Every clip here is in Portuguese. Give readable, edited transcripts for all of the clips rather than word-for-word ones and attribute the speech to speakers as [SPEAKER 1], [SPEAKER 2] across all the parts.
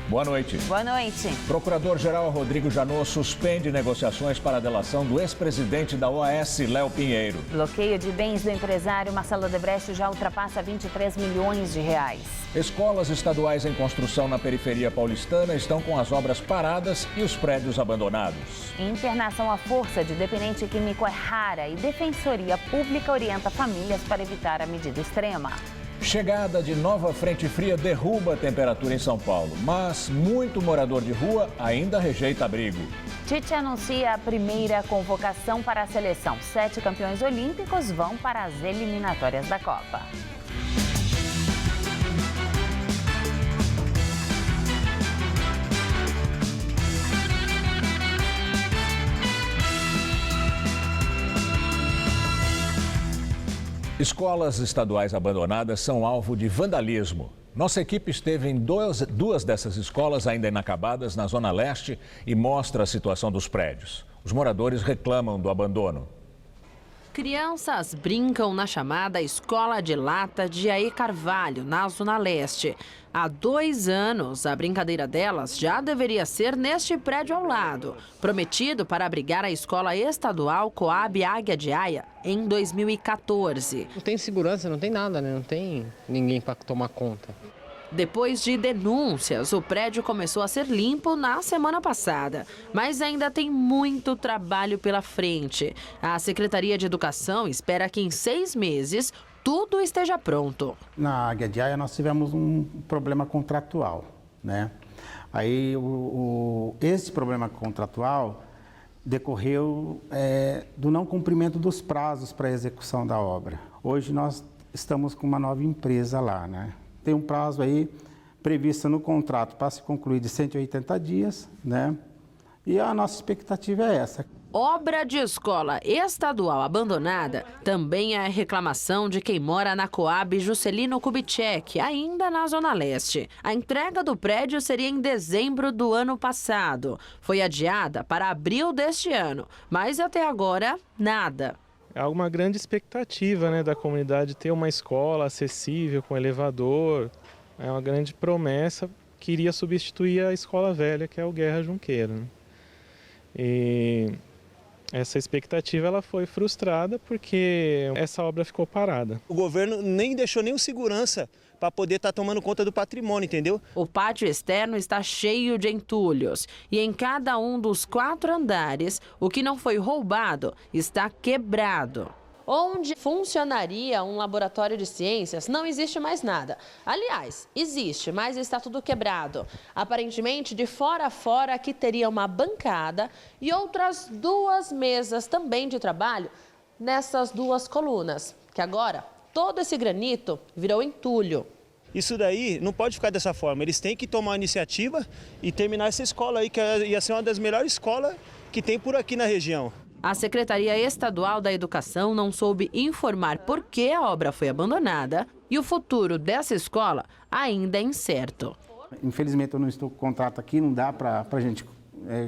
[SPEAKER 1] Boa noite.
[SPEAKER 2] Boa noite.
[SPEAKER 1] Procurador-Geral Rodrigo Janot suspende negociações para a delação do ex-presidente da OAS, Léo Pinheiro.
[SPEAKER 2] Bloqueio de bens do empresário Marcelo Odebrecht já ultrapassa 23 milhões de reais.
[SPEAKER 1] Escolas estaduais em construção na periferia paulistana estão com as obras paradas e os prédios abandonados.
[SPEAKER 2] Internação à força de dependente químico é rara e Defensoria Pública orienta famílias para evitar a medida extrema.
[SPEAKER 1] Chegada de nova frente fria derruba a temperatura em São Paulo, mas muito morador de rua ainda rejeita abrigo.
[SPEAKER 2] Tite anuncia a primeira convocação para a seleção. 7 campeões olímpicos vão para as eliminatórias da Copa.
[SPEAKER 1] Escolas estaduais abandonadas são alvo de vandalismo. Nossa equipe esteve em duas dessas escolas ainda inacabadas na Zona Leste e mostra a situação dos prédios. Os moradores reclamam do abandono.
[SPEAKER 3] Crianças brincam na chamada Escola de Lata de Aê Carvalho, na Zona Leste. Há 2 anos, a brincadeira delas já deveria ser neste prédio ao lado, prometido para abrigar a Escola Estadual Coab Águia de Aia em 2014.
[SPEAKER 4] Não tem segurança, não tem nada, né? Não tem ninguém para tomar conta.
[SPEAKER 3] Depois de denúncias, o prédio começou a ser limpo na semana passada, mas ainda tem muito trabalho pela frente. A Secretaria de Educação espera que em 6 meses tudo esteja pronto.
[SPEAKER 5] Na Águia de Aia nós tivemos um problema contratual, né? Aí esse problema contratual decorreu do não cumprimento dos prazos para a execução da obra. Hoje nós estamos com uma nova empresa lá, né? Tem um prazo aí previsto no contrato para se concluir de 180 dias, né? E a nossa expectativa é essa.
[SPEAKER 3] Obra de escola estadual abandonada também é reclamação de quem mora na Coab Juscelino Kubitschek, ainda na Zona Leste. A entrega do prédio seria em dezembro do ano passado. Foi adiada para abril deste ano, mas até agora, nada.
[SPEAKER 6] Há uma grande expectativa, né, da comunidade ter uma escola acessível, com elevador. É uma grande promessa que iria substituir a escola velha, que é o Guerra Junqueira, né? E essa expectativa ela foi frustrada porque essa obra ficou parada.
[SPEAKER 7] O governo nem deixou nenhum segurança para poder estar tomando conta do patrimônio, entendeu?
[SPEAKER 3] O pátio externo está cheio de entulhos e em cada um dos 4 andares, o que não foi roubado está quebrado. Onde funcionaria um laboratório de ciências, não existe mais nada. Aliás, existe, mas está tudo quebrado. Aparentemente, de fora a fora, aqui teria uma bancada e outras 2 mesas também de trabalho nessas 2 colunas, que agora todo esse granito virou entulho.
[SPEAKER 7] Isso daí não pode ficar dessa forma. Eles têm que tomar a iniciativa e terminar essa escola aí, que ia ser uma das melhores escolas que tem por aqui na região.
[SPEAKER 3] A Secretaria Estadual da Educação não soube informar por que a obra foi abandonada e o futuro dessa escola ainda é incerto.
[SPEAKER 5] Infelizmente eu não estou com o contrato aqui, não dá para a gente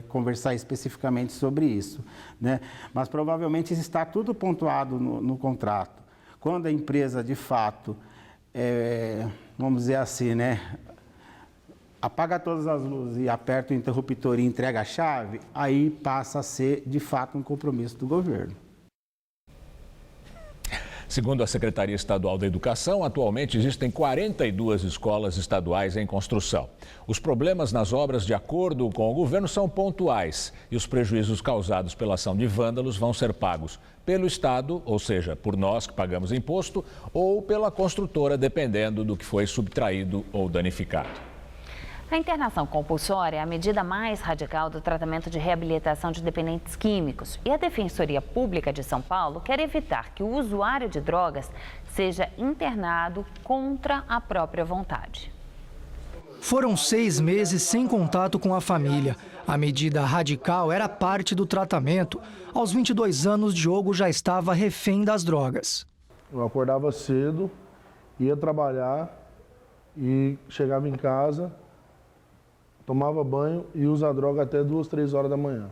[SPEAKER 5] conversar especificamente sobre isso, né? Mas provavelmente está tudo pontuado no contrato. Quando a empresa de fato, vamos dizer assim, né, apaga todas as luzes e aperta o interruptor e entrega a chave, aí passa a ser, de fato, um compromisso do governo.
[SPEAKER 1] Segundo a Secretaria Estadual da Educação, atualmente existem 42 escolas estaduais em construção. Os problemas nas obras, de acordo com o governo, são pontuais e os prejuízos causados pela ação de vândalos vão ser pagos pelo Estado, ou seja, por nós que pagamos imposto, ou pela construtora, dependendo do que foi subtraído ou danificado.
[SPEAKER 2] A internação compulsória é a medida mais radical do tratamento de reabilitação de dependentes químicos. E a Defensoria Pública de São Paulo quer evitar que o usuário de drogas seja internado contra a própria vontade.
[SPEAKER 8] Foram 6 meses sem contato com a família. A medida radical era parte do tratamento. Aos 22 anos, Diogo já estava refém das drogas.
[SPEAKER 9] Eu acordava cedo, ia trabalhar e chegava em casa, tomava banho e usa droga até 2, 3 horas da manhã.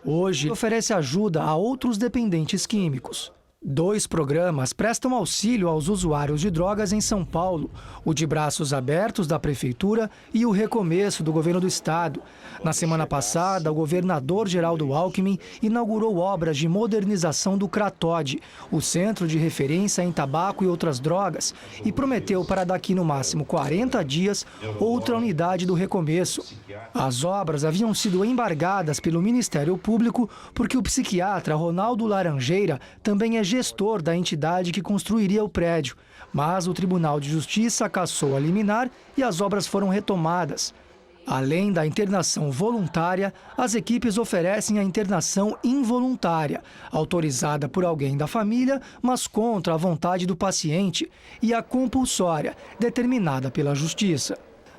[SPEAKER 8] Hoje, oferece ajuda a outros dependentes químicos. 2 programas prestam auxílio aos usuários de drogas em São Paulo, o de Braços Abertos da Prefeitura e o Recomeço do Governo do Estado. Na semana passada, o governador Geraldo Alckmin inaugurou obras de modernização do CRATOD, o Centro de Referência em Tabaco e Outras Drogas, e prometeu para daqui no máximo 40 dias outra unidade do Recomeço. As obras haviam sido embargadas pelo Ministério Público porque o psiquiatra Ronaldo Laranjeira também é gestor da entidade que construiria o prédio, mas o Tribunal de Justiça cassou a liminar e as obras foram retomadas. Além da internação voluntária, as equipes oferecem a internação involuntária, autorizada por alguém da família, mas contra a vontade do paciente, e a compulsória, determinada pela Justiça.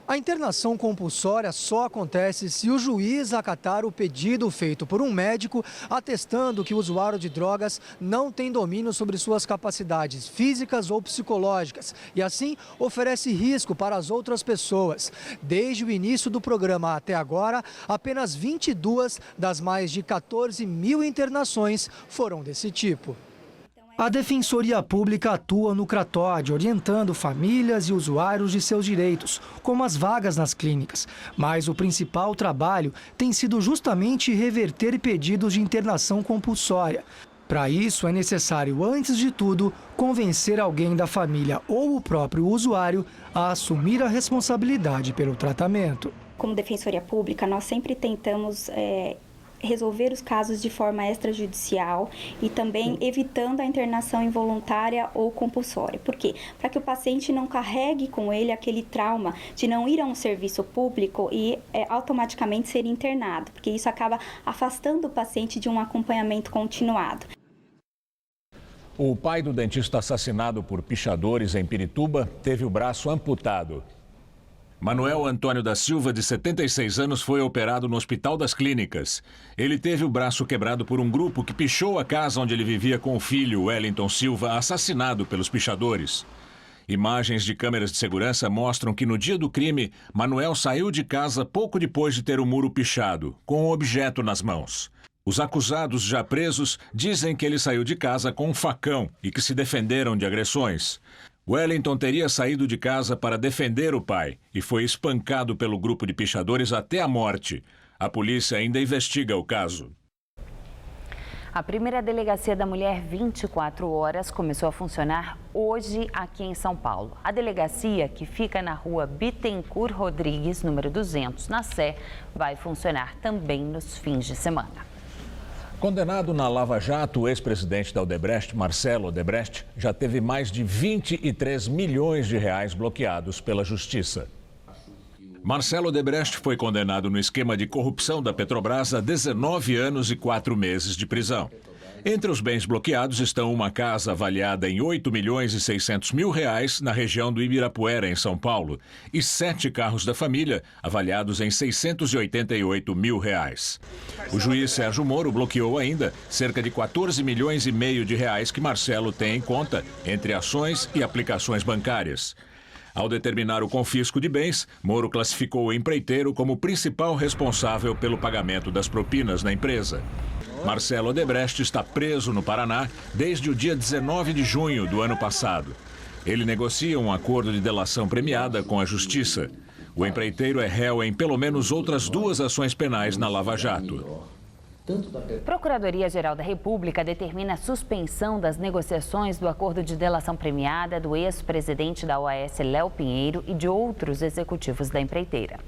[SPEAKER 8] A internação compulsória só acontece se o juiz acatar o pedido feito por um médico atestando que o usuário de drogas não tem domínio sobre suas capacidades físicas ou psicológicas e, assim, oferece risco para as outras pessoas. Desde o início do programa até agora, apenas 22 das mais de 14 mil internações foram desse tipo. A Defensoria Pública atua no CRATOD, orientando famílias e usuários de seus direitos, como as vagas nas clínicas. Mas o principal trabalho tem sido justamente reverter pedidos de internação compulsória. Para isso, é necessário, antes de tudo, convencer alguém da família ou o próprio usuário a assumir a responsabilidade pelo tratamento.
[SPEAKER 10] Como Defensoria Pública, nós sempre tentamos resolver os casos de forma extrajudicial e também evitando a internação involuntária ou compulsória. Por quê? Para que o paciente não carregue com ele aquele trauma de não ir a um serviço público e automaticamente ser internado, porque isso acaba afastando o paciente de um acompanhamento continuado.
[SPEAKER 1] O pai do dentista assassinado por pichadores em Pirituba teve o braço amputado. Manuel Antônio da Silva, de 76 anos, foi operado no Hospital das Clínicas. Ele teve o braço quebrado por um grupo que pichou a casa onde ele vivia com o filho, Wellington Silva, assassinado pelos pichadores. Imagens de câmeras de segurança mostram que no dia do crime, Manuel saiu de casa pouco depois de ter o muro pichado, com um objeto nas mãos. Os acusados, já presos, dizem que ele saiu de casa com um facão e que se defenderam de agressões. Wellington teria saído de casa para defender o pai e foi espancado pelo grupo de pichadores até a morte. A polícia ainda investiga o caso.
[SPEAKER 2] A primeira delegacia da mulher 24 horas começou a funcionar hoje aqui em São Paulo. A delegacia, que fica na rua Bittencourt Rodrigues, número 200, na Sé, vai funcionar também nos fins de semana.
[SPEAKER 1] Condenado na Lava Jato, o ex-presidente da Odebrecht, Marcelo Odebrecht, já teve mais de 23 milhões de reais bloqueados pela Justiça. Marcelo Odebrecht foi condenado no esquema de corrupção da Petrobras a 19 anos e 4 meses de prisão. Entre os bens bloqueados estão uma casa avaliada em 8 milhões e 600 mil reais na região do Ibirapuera, em São Paulo, e 7 carros da família, avaliados em 688 mil reais. O juiz Sérgio Moro bloqueou ainda cerca de 14 milhões e meio de reais que Marcelo tem em conta entre ações e aplicações bancárias. Ao determinar o confisco de bens, Moro classificou o empreiteiro como principal responsável pelo pagamento das propinas na empresa. Marcelo Odebrecht está preso no Paraná desde o dia 19 de junho do ano passado. Ele negocia um acordo de delação premiada com a Justiça. O empreiteiro é réu em pelo menos outras 2 ações penais na Lava Jato.
[SPEAKER 2] Procuradoria-Geral da República determina a suspensão das negociações do acordo de delação premiada do ex-presidente da OAS, Léo Pinheiro, e de outros executivos da empreiteira.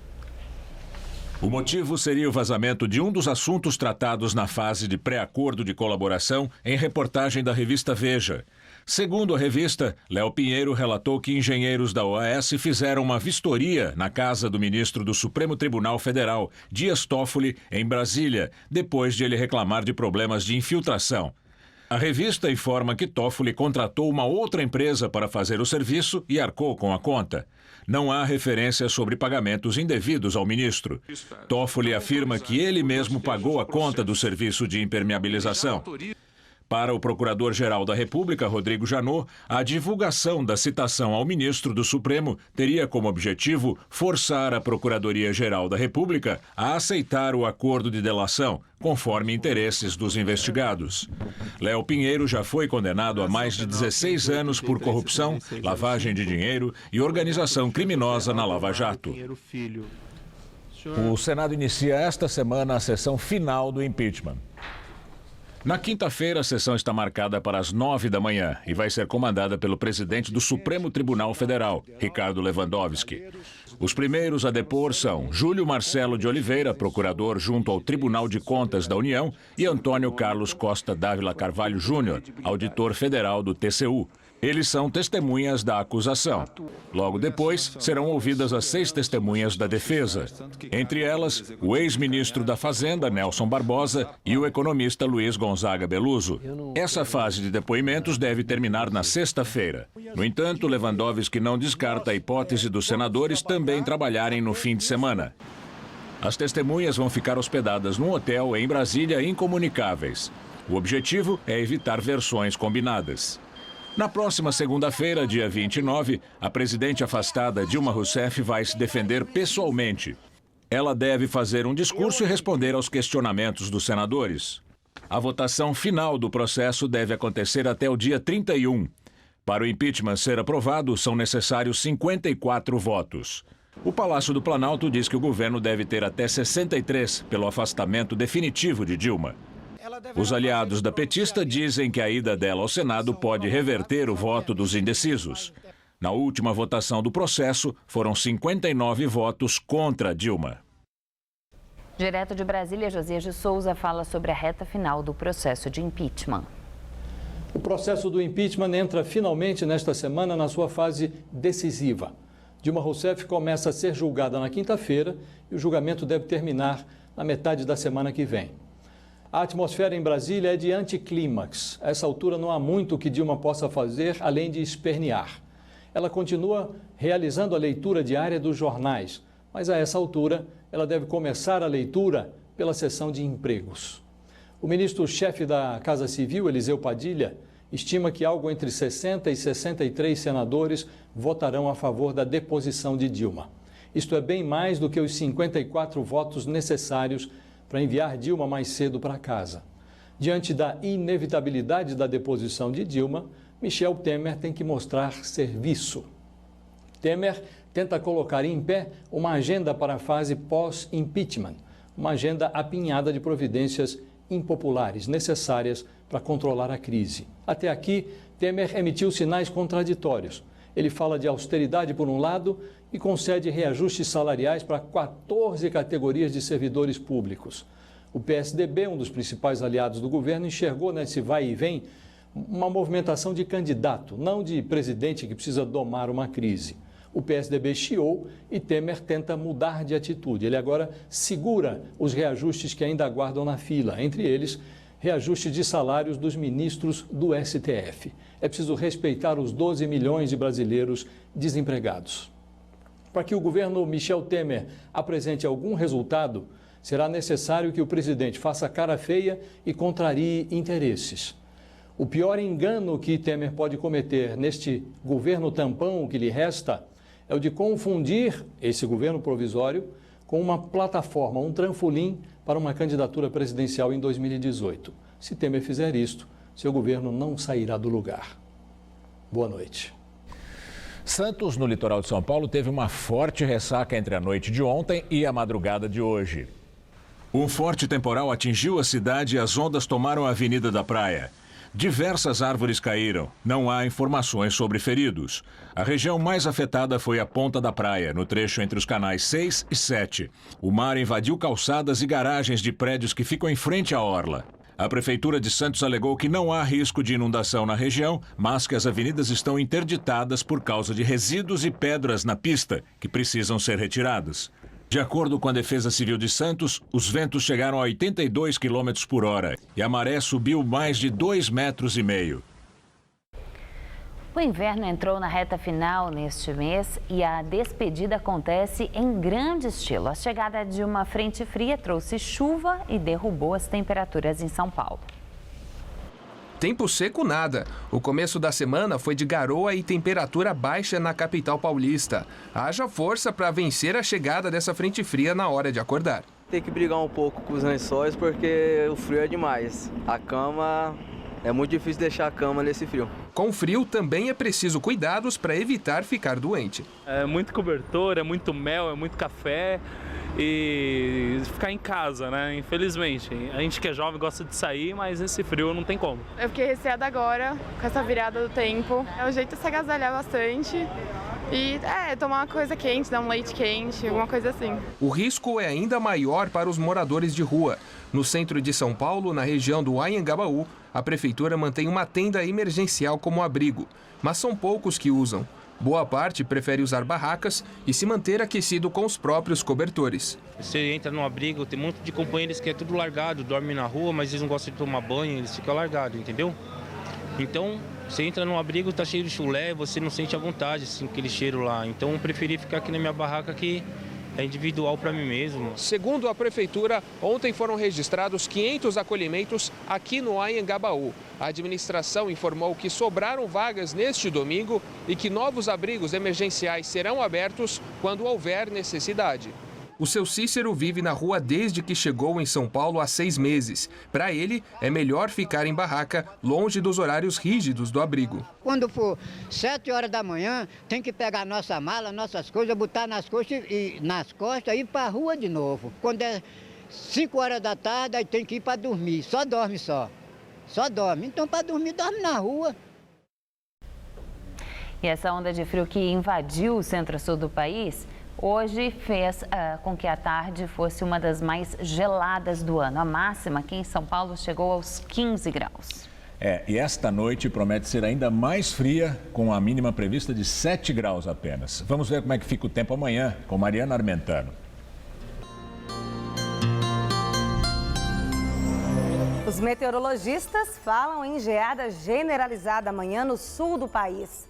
[SPEAKER 1] O motivo seria o vazamento de um dos assuntos tratados na fase de pré-acordo de colaboração em reportagem da revista Veja. Segundo a revista, Léo Pinheiro relatou que engenheiros da OAS fizeram uma vistoria na casa do ministro do Supremo Tribunal Federal, Dias Toffoli, em Brasília, depois de ele reclamar de problemas de infiltração. A revista informa que Toffoli contratou uma outra empresa para fazer o serviço e arcou com a conta. Não há referência sobre pagamentos indevidos ao ministro. Toffoli afirma que ele mesmo pagou a conta do serviço de impermeabilização. Para o Procurador-Geral da República, Rodrigo Janot, a divulgação da citação ao ministro do Supremo teria como objetivo forçar a Procuradoria-Geral da República a aceitar o acordo de delação, conforme interesses dos investigados. Léo Pinheiro já foi condenado a mais de 16 anos por corrupção, lavagem de dinheiro e organização criminosa na Lava Jato. O Senado inicia esta semana a sessão final do impeachment. Na quinta-feira, a sessão está marcada para as 9 da manhã e vai ser comandada pelo presidente do Supremo Tribunal Federal, Ricardo Lewandowski. Os primeiros a depor são Júlio Marcelo de Oliveira, procurador junto ao Tribunal de Contas da União, e Antônio Carlos Costa Dávila Carvalho Júnior, auditor federal do TCU. Eles são testemunhas da acusação. Logo depois, serão ouvidas as 6 testemunhas da defesa. Entre elas, o ex-ministro da Fazenda, Nelson Barbosa, e o economista Luiz Gonzaga Beluso. Essa fase de depoimentos deve terminar na sexta-feira. No entanto, Lewandowski não descarta a hipótese dos senadores também trabalharem no fim de semana. As testemunhas vão ficar hospedadas num hotel em Brasília incomunicáveis. O objetivo é evitar versões combinadas. Na próxima segunda-feira, dia 29, a presidente afastada Dilma Rousseff vai se defender pessoalmente. Ela deve fazer um discurso e responder aos questionamentos dos senadores. A votação final do processo deve acontecer até o dia 31. Para o impeachment ser aprovado, são necessários 54 votos. O Palácio do Planalto diz que o governo deve ter até 63 pelo afastamento definitivo de Dilma. Os aliados da petista dizem que a ida dela ao Senado pode reverter o voto dos indecisos. Na última votação do processo, foram 59 votos contra Dilma.
[SPEAKER 2] Direto de Brasília, Josias de Souza fala sobre a reta final do processo de impeachment.
[SPEAKER 11] O processo do impeachment entra finalmente nesta semana na sua fase decisiva. Dilma Rousseff começa a ser julgada na quinta-feira e o julgamento deve terminar na metade da semana que vem. A atmosfera em Brasília é de anticlímax. A essa altura não há muito que Dilma possa fazer além de espernear. Ela continua realizando a leitura diária dos jornais, mas a essa altura ela deve começar a leitura pela sessão de empregos. O ministro-chefe da Casa Civil, Eliseu Padilha, estima que algo entre 60 e 63 senadores votarão a favor da deposição de Dilma. Isto é bem mais do que os 54 votos necessários para enviar Dilma mais cedo para casa. Diante da inevitabilidade da deposição de Dilma, Michel Temer tem que mostrar serviço. Temer tenta colocar em pé uma agenda para a fase pós-impeachment, uma agenda apinhada de providências impopulares necessárias para controlar a crise. Até aqui, Temer emitiu sinais contraditórios. Ele fala de austeridade por um lado e concede reajustes salariais para 14 categorias de servidores públicos. O PSDB, um dos principais aliados do governo, enxergou nesse vai e vem uma movimentação de candidato, não de presidente que precisa domar uma crise. O PSDB chiou e Temer tenta mudar de atitude. Ele agora segura os reajustes que ainda aguardam na fila, entre eles reajuste de salários dos ministros do STF. É preciso respeitar os 12 milhões de brasileiros desempregados. Para que o governo Michel Temer apresente algum resultado, será necessário que o presidente faça cara feia e contrarie interesses. O pior engano que Temer pode cometer neste governo tampão que lhe resta é o de confundir esse governo provisório com uma plataforma, um trampolim para uma candidatura presidencial em 2018. Se Temer fizer isto, seu governo não sairá do lugar. Boa noite.
[SPEAKER 1] Santos, no litoral de São Paulo, teve uma forte ressaca entre a noite de ontem e a madrugada de hoje. Um forte temporal atingiu a cidade e as ondas tomaram a Avenida da Praia. Diversas árvores caíram. Não há informações sobre feridos. A região mais afetada foi a Ponta da Praia, no trecho entre os canais 6 e 7. O mar invadiu calçadas e garagens de prédios que ficam em frente à orla. A Prefeitura de Santos alegou que não há risco de inundação na região, mas que as avenidas estão interditadas por causa de resíduos e pedras na pista, que precisam ser retiradas. De acordo com a Defesa Civil de Santos, os ventos chegaram a 82 km por hora e a maré subiu mais de 2,5 metros.
[SPEAKER 2] O inverno entrou na reta final neste mês e a despedida acontece em grande estilo. A chegada de uma frente fria trouxe chuva e derrubou as temperaturas em São Paulo.
[SPEAKER 12] Tempo seco nada. O começo da semana foi de garoa e temperatura baixa na capital paulista. Haja força para vencer a chegada dessa frente fria na hora de acordar.
[SPEAKER 13] Tem que brigar um pouco com os lençóis porque o frio é demais. A cama, é muito difícil deixar a cama nesse frio.
[SPEAKER 12] Com frio também é preciso cuidados para evitar ficar doente.
[SPEAKER 14] É muito cobertor, é muito mel, é muito café e ficar em casa, né? Infelizmente. A gente que é jovem gosta de sair, mas esse frio não tem como.
[SPEAKER 15] Eu fiquei receada agora, com essa virada do tempo. O jeito é se agasalhar bastante e tomar uma coisa quente, dar um leite quente, alguma coisa assim.
[SPEAKER 12] O risco é ainda maior para os moradores de rua. No centro de São Paulo, na região do Anhangabaú, a prefeitura mantém uma tenda emergencial como abrigo, mas são poucos que usam. Boa parte prefere usar barracas e se manter aquecido com os próprios cobertores.
[SPEAKER 16] Você entra no abrigo, tem um monte de companheiros que é tudo largado, dorme na rua, mas eles não gostam de tomar banho, eles ficam largados, entendeu? Então, você entra no abrigo, tá cheio de chulé, você não sente à vontade, assim, aquele cheiro lá. Então, eu preferi ficar aqui na minha barraca que é individual para mim mesmo.
[SPEAKER 12] Segundo a prefeitura, ontem foram registrados 500 acolhimentos aqui no Anhangabaú. A administração informou que sobraram vagas neste domingo e que novos abrigos emergenciais serão abertos quando houver necessidade. O seu Cícero vive na rua desde que chegou em São Paulo há 6 meses. Para ele, é melhor ficar em barraca, longe dos horários rígidos do abrigo.
[SPEAKER 17] Quando for 7 horas da manhã, tem que pegar nossa mala, nossas coisas, botar nas costas e ir para a rua de novo. Quando é 5 horas da tarde, aí tem que ir para dormir. Só dorme. Então, para dormir, dorme na rua.
[SPEAKER 2] E essa onda de frio que invadiu o centro-sul do país hoje fez com que a tarde fosse uma das mais geladas do ano. A máxima aqui em São Paulo chegou aos 15 graus.
[SPEAKER 1] E esta noite promete ser ainda mais fria, com a mínima prevista de 7 graus apenas. Vamos ver como é que fica o tempo amanhã com Mariana Armentano.
[SPEAKER 18] Os meteorologistas falam em geada generalizada amanhã no sul do país.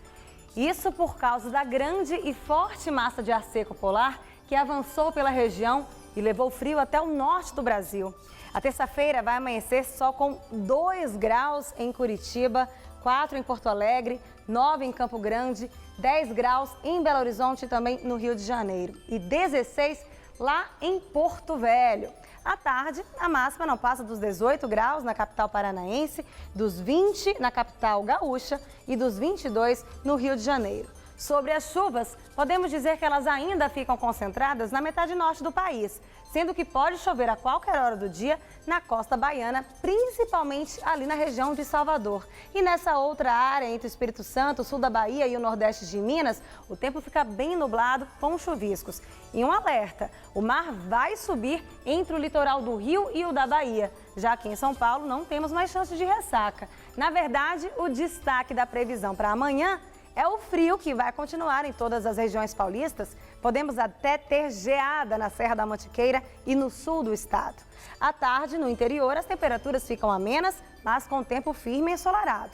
[SPEAKER 18] Isso por causa da grande e forte massa de ar seco polar que avançou pela região e levou frio até o norte do Brasil. A terça-feira vai amanhecer só com 2 graus em Curitiba, 4 em Porto Alegre, 9 em Campo Grande, 10 graus em Belo Horizonte e também no Rio de Janeiro e 16 lá em Porto Velho. À tarde, a máxima não passa dos 18 graus na capital paranaense, dos 20 na capital gaúcha e dos 22 no Rio de Janeiro. Sobre as chuvas, podemos dizer que elas ainda ficam concentradas na metade norte do país, sendo que pode chover a qualquer hora do dia na costa baiana, principalmente ali na região de Salvador. E nessa outra área, entre o Espírito Santo, o sul da Bahia e o nordeste de Minas, o tempo fica bem nublado com chuviscos. E um alerta, o mar vai subir entre o litoral do Rio e o da Bahia. Já aqui em São Paulo não temos mais chance de ressaca. Na verdade, o destaque da previsão para amanhã é o frio que vai continuar em todas as regiões paulistas. Podemos até ter geada na Serra da Mantiqueira e no sul do estado. À tarde, no interior, as temperaturas ficam amenas, mas com tempo firme e ensolarado.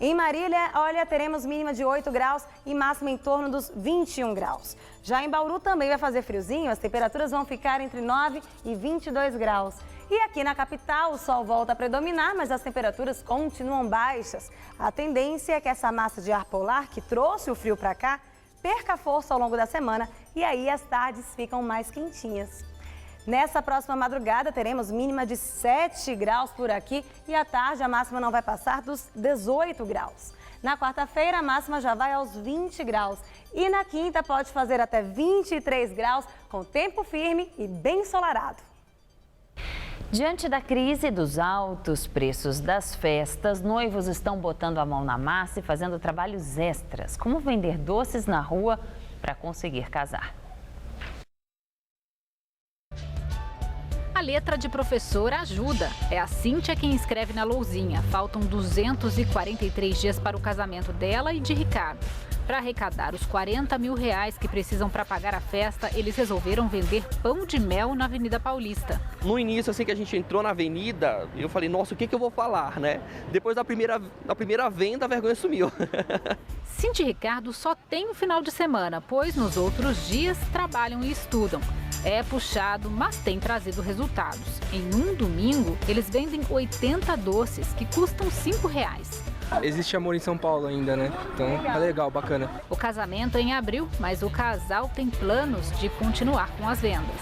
[SPEAKER 18] Em Marília, teremos mínima de 8 graus e máxima em torno dos 21 graus. Já em Bauru também vai fazer friozinho, as temperaturas vão ficar entre 9 e 22 graus. E aqui na capital, o sol volta a predominar, mas as temperaturas continuam baixas. A tendência é que essa massa de ar polar que trouxe o frio para cá perca força ao longo da semana e aí as tardes ficam mais quentinhas. Nessa próxima madrugada, teremos mínima de 7 graus por aqui e à tarde a máxima não vai passar dos 18 graus. Na quarta-feira, a máxima já vai aos 20 graus e na quinta pode fazer até 23 graus com tempo firme e bem ensolarado.
[SPEAKER 2] Diante da crise dos altos preços das festas, noivos estão botando a mão na massa e fazendo trabalhos extras, como vender doces na rua para conseguir casar.
[SPEAKER 19] A letra de professor ajuda. É a Cíntia quem escreve na lousinha. Faltam 243 dias para o casamento dela e de Ricardo. Para arrecadar os R$40 mil que precisam para pagar a festa, eles resolveram vender pão de mel na Avenida Paulista.
[SPEAKER 20] No início, assim que a gente entrou na avenida, eu falei, nossa, o que eu vou falar, né? Depois da primeira venda, a vergonha sumiu.
[SPEAKER 19] Cíntia e Ricardo só têm um final de semana, pois nos outros dias trabalham e estudam. É puxado, mas tem trazido resultados. Em um domingo, eles vendem 80 doces que custam R$5.
[SPEAKER 21] Existe amor em São Paulo ainda, né? Então é legal, bacana.
[SPEAKER 19] O casamento é em abril, mas o casal tem planos de continuar com as vendas.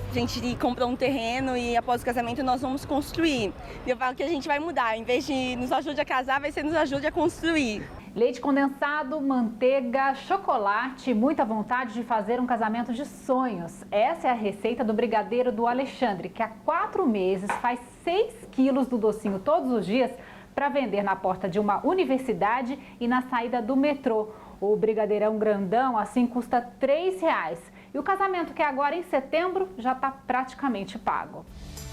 [SPEAKER 22] A gente comprou um terreno e após o casamento nós vamos construir. Eu falo que a gente vai mudar, em vez de nos ajude a casar, vai ser nos ajude a construir.
[SPEAKER 19] Leite condensado, manteiga, chocolate, muita vontade de fazer um casamento de sonhos. Essa é a receita do brigadeiro do Alexandre, que há 4 meses faz 6 quilos do docinho todos os dias para vender na porta de uma universidade e na saída do metrô. O brigadeirão grandão assim custa R$3. E o casamento, que é agora em setembro, já está praticamente pago.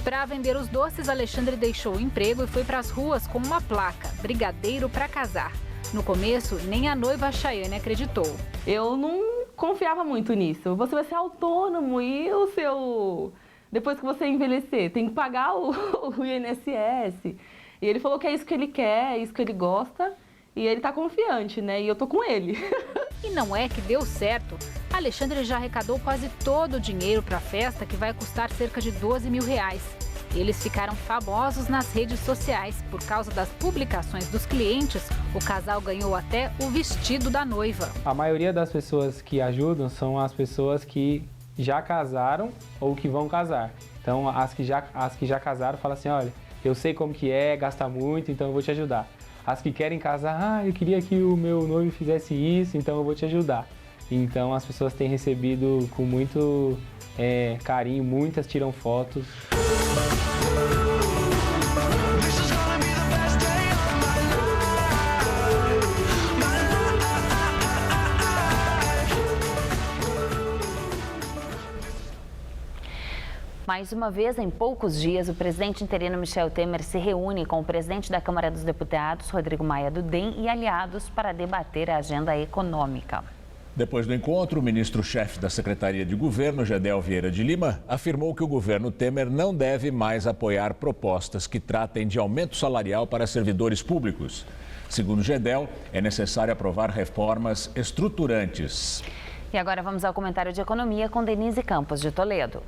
[SPEAKER 19] Para vender os doces, Alexandre deixou o emprego e foi para as ruas com uma placa, brigadeiro para casar. No começo, nem a noiva Chayane acreditou.
[SPEAKER 23] Eu não confiava muito nisso. Você vai ser autônomo e o seu... Depois que você envelhecer, tem que pagar o INSS. E ele falou que é isso que ele quer, é isso que ele gosta. E ele tá confiante, né? E eu tô com ele.
[SPEAKER 19] E não é que deu certo. Alexandre já arrecadou quase todo o dinheiro para a festa, que vai custar cerca de R$12 mil. Eles ficaram famosos nas redes sociais. Por causa das publicações dos clientes, o casal ganhou até o vestido da noiva.
[SPEAKER 21] A maioria das pessoas que ajudam são as pessoas que já casaram ou que vão casar. Então, as que já casaram falam assim, olha, eu sei como que é, gasta muito, então eu vou te ajudar. As que querem casar, eu queria que o meu noivo fizesse isso, então eu vou te ajudar. Então as pessoas têm recebido com muito carinho, muitas tiram fotos.
[SPEAKER 2] Mais uma vez, em poucos dias, o presidente interino Michel Temer se reúne com o presidente da Câmara dos Deputados, Rodrigo Maia do DEM, e aliados para debater a agenda econômica.
[SPEAKER 1] Depois do encontro, o ministro-chefe da Secretaria de Governo, Gedel Vieira de Lima, afirmou que o governo Temer não deve mais apoiar propostas que tratem de aumento salarial para servidores públicos. Segundo Gedel, é necessário aprovar reformas estruturantes.
[SPEAKER 2] E agora vamos ao comentário de economia com Denise Campos, de Toledo.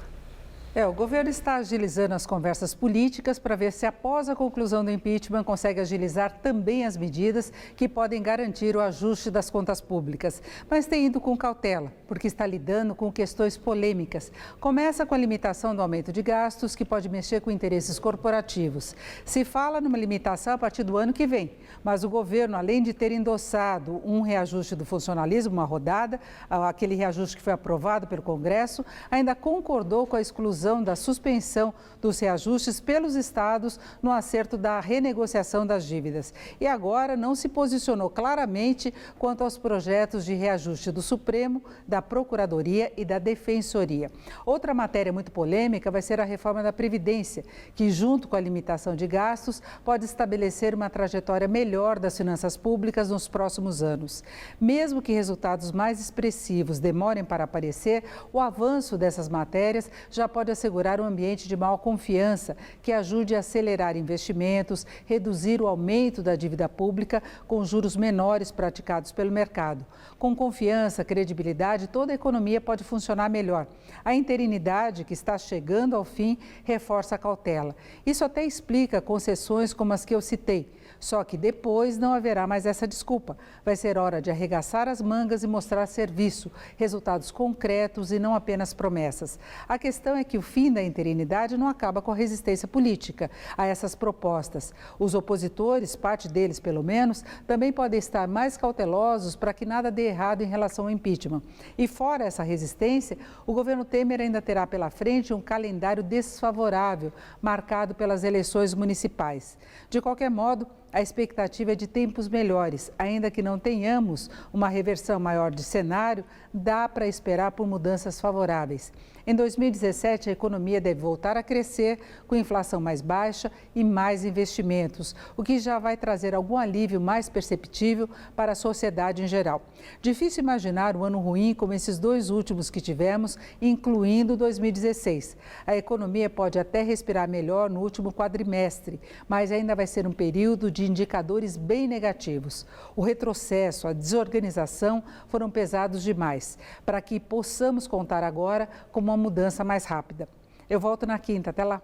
[SPEAKER 24] O governo está agilizando as conversas políticas para ver se, após a conclusão do impeachment, consegue agilizar também as medidas que podem garantir o ajuste das contas públicas. Mas tem ido com cautela, porque está lidando com questões polêmicas. Começa com a limitação do aumento de gastos, que pode mexer com interesses corporativos. Se fala numa limitação a partir do ano que vem, mas o governo, além de ter endossado um reajuste do funcionalismo, uma rodada, aquele reajuste que foi aprovado pelo Congresso, ainda concordou com a exclusão da suspensão dos reajustes pelos estados no acerto da renegociação das dívidas. E agora não se posicionou claramente quanto aos projetos de reajuste do Supremo, da Procuradoria e da Defensoria. Outra matéria muito polêmica vai ser a reforma da Previdência, que, junto com a limitação de gastos, pode estabelecer uma trajetória melhor das finanças públicas nos próximos anos. Mesmo que resultados mais expressivos demorem para aparecer, o avanço dessas matérias já pode assegurar um ambiente de maior confiança que ajude a acelerar investimentos, reduzir o aumento da dívida pública com juros menores praticados pelo mercado. Com confiança, credibilidade, toda a economia pode funcionar melhor. A interinidade, que está chegando ao fim, reforça a cautela. Isso até explica concessões como as que eu citei. Só que depois não haverá mais essa desculpa. Vai ser hora de arregaçar as mangas e mostrar serviço, resultados concretos e não apenas promessas. A questão é que o fim da interinidade não acaba com a resistência política a essas propostas. Os opositores, parte deles pelo menos, também podem estar mais cautelosos para que nada dê errado em relação ao impeachment. E fora essa resistência, o governo Temer ainda terá pela frente um calendário desfavorável, marcado pelas eleições municipais. De qualquer modo, a expectativa é de tempos melhores. Ainda que não tenhamos uma reversão maior de cenário, dá para esperar por mudanças favoráveis. Em 2017, a economia deve voltar a crescer, com inflação mais baixa e mais investimentos, o que já vai trazer algum alívio mais perceptível para a sociedade em geral. Difícil imaginar um ano ruim como esses 2 últimos que tivemos, incluindo 2016. A economia pode até respirar melhor no último quadrimestre, mas ainda vai ser um período de indicadores bem negativos. O retrocesso, a desorganização foram pesados demais. mais, para que possamos contar agora com uma mudança mais rápida. Eu volto na quinta, até lá.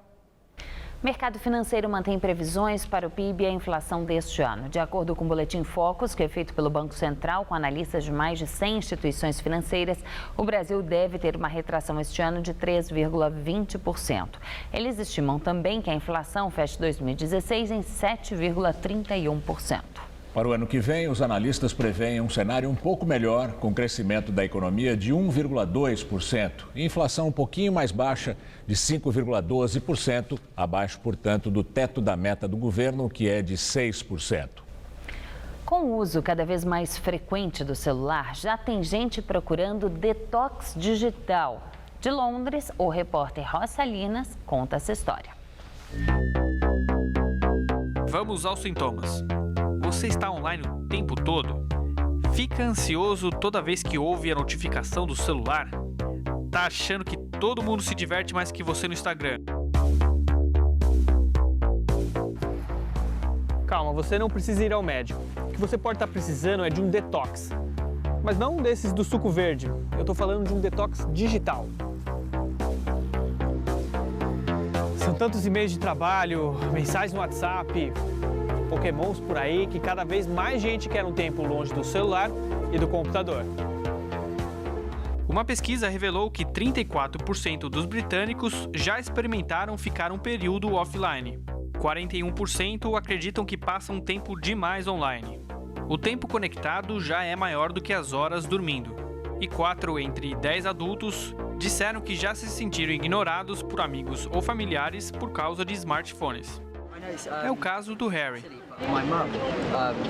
[SPEAKER 2] Mercado financeiro mantém previsões para o PIB e a inflação deste ano. De acordo com o Boletim Focus, que é feito pelo Banco Central, com analistas de mais de 100 instituições financeiras, o Brasil deve ter uma retração este ano de 3,20%. Eles estimam também que a inflação feche 2016 em 7,31%.
[SPEAKER 1] Para o ano que vem, os analistas preveem um cenário um pouco melhor, com crescimento da economia de 1,2% e inflação um pouquinho mais baixa, de 5,12%, abaixo, portanto, do teto da meta do governo, que é de 6%.
[SPEAKER 2] Com o uso cada vez mais frequente do celular, já tem gente procurando detox digital. De Londres, o repórter Ross Salinas conta essa história.
[SPEAKER 3] Vamos aos sintomas. Você está online o tempo todo? Fica ansioso toda vez que ouve a notificação do celular? Tá achando que todo mundo se diverte mais que você no Instagram?
[SPEAKER 4] Calma, você não precisa ir ao médico. O que você pode estar precisando é de um detox. Mas não um desses do suco verde. Eu tô falando de um detox digital. São tantos e-mails de trabalho, mensagens no WhatsApp, pokémons por aí, que cada vez mais gente quer um tempo longe do celular e do computador.
[SPEAKER 3] Uma pesquisa revelou que 34% dos britânicos já experimentaram ficar um período offline. 41% acreditam que passam tempo demais online. O tempo conectado já é maior do que as horas dormindo. E 4 entre 10 adultos disseram que já se sentiram ignorados por amigos ou familiares por causa de smartphones. É o caso do Harry.
[SPEAKER 6] My mum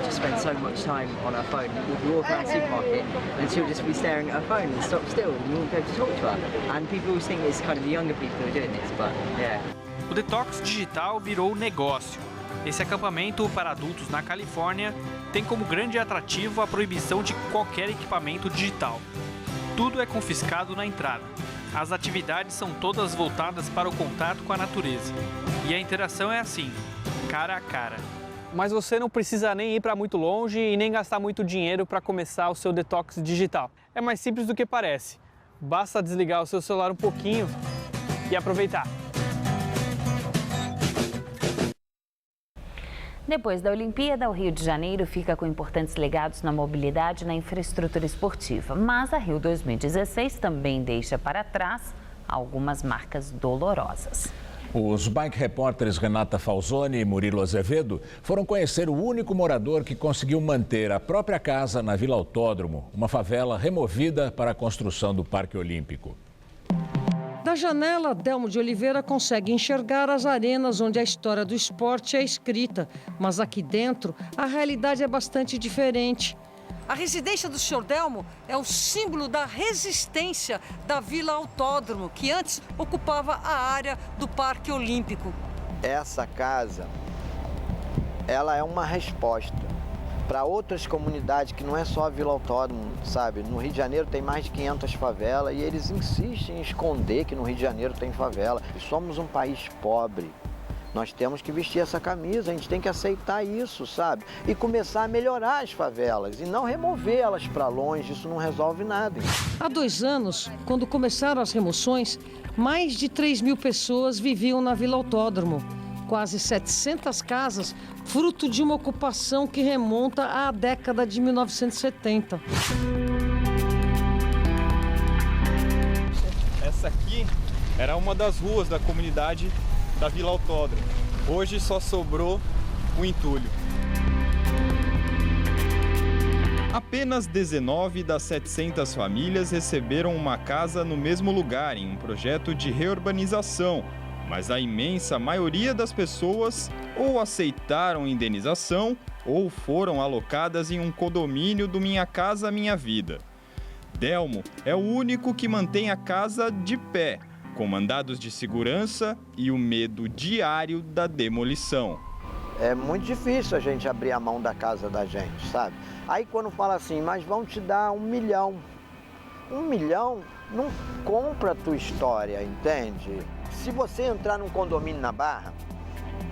[SPEAKER 6] just spends so much time on her phone. We walk around the supermarket and she'll just be staring at her phone and stop still and you won't be able to talk to her. And people always think it's kind of the younger people who are doing this, but yeah.
[SPEAKER 3] O detox digital virou negócio. Esse acampamento para adultos na Califórnia tem como grande atrativo a proibição de qualquer equipamento digital. Tudo é confiscado na entrada. As atividades são todas voltadas para o contato com a natureza. E a interação é assim, cara a cara.
[SPEAKER 4] Mas você não precisa nem ir para muito longe e nem gastar muito dinheiro para começar o seu detox digital. É mais simples do que parece. Basta desligar o seu celular um pouquinho e aproveitar.
[SPEAKER 2] Depois da Olimpíada, o Rio de Janeiro fica com importantes legados na mobilidade e na infraestrutura esportiva. Mas a Rio 2016 também deixa para trás algumas marcas dolorosas.
[SPEAKER 1] Os bike repórteres Renata Falzoni e Murilo Azevedo foram conhecer o único morador que conseguiu manter a própria casa na Vila Autódromo, uma favela removida para a construção do Parque Olímpico.
[SPEAKER 7] Da janela, Delmo de Oliveira consegue enxergar as arenas onde a história do esporte é escrita. Mas aqui dentro, a realidade é bastante diferente. A residência do Sr. Delmo é o símbolo da resistência da Vila Autódromo, que antes ocupava a área do Parque Olímpico.
[SPEAKER 25] Essa casa, ela é uma resposta para outras comunidades que não é só a Vila Autódromo, sabe? No Rio de Janeiro tem mais de 500 favelas e eles insistem em esconder que no Rio de Janeiro tem favela. Somos um país pobre. Nós temos que vestir essa camisa, a gente tem que aceitar isso, sabe? E começar a melhorar as favelas e não removê-las para longe, isso não resolve nada.
[SPEAKER 7] Há 2 anos, quando começaram as remoções, mais de 3.000 pessoas viviam na Vila Autódromo. Quase 700 casas, fruto de uma ocupação que remonta à década de 1970.
[SPEAKER 26] Essa aqui era uma das ruas da comunidade da Vila Autódromo. Hoje só sobrou o entulho. Apenas 19 das 700 famílias receberam uma casa no mesmo lugar, em um projeto de reurbanização. Mas a imensa maioria das pessoas ou aceitaram indenização ou foram alocadas em um condomínio do Minha Casa Minha Vida. Delmo é o único que mantém a casa de pé, com mandados de segurança e o medo diário da demolição.
[SPEAKER 25] É muito difícil a gente abrir a mão da casa da gente, sabe? Aí quando fala assim, mas vão te dar 1 milhão. 1 milhão não compra a tua história, entende? Se você entrar num condomínio na Barra,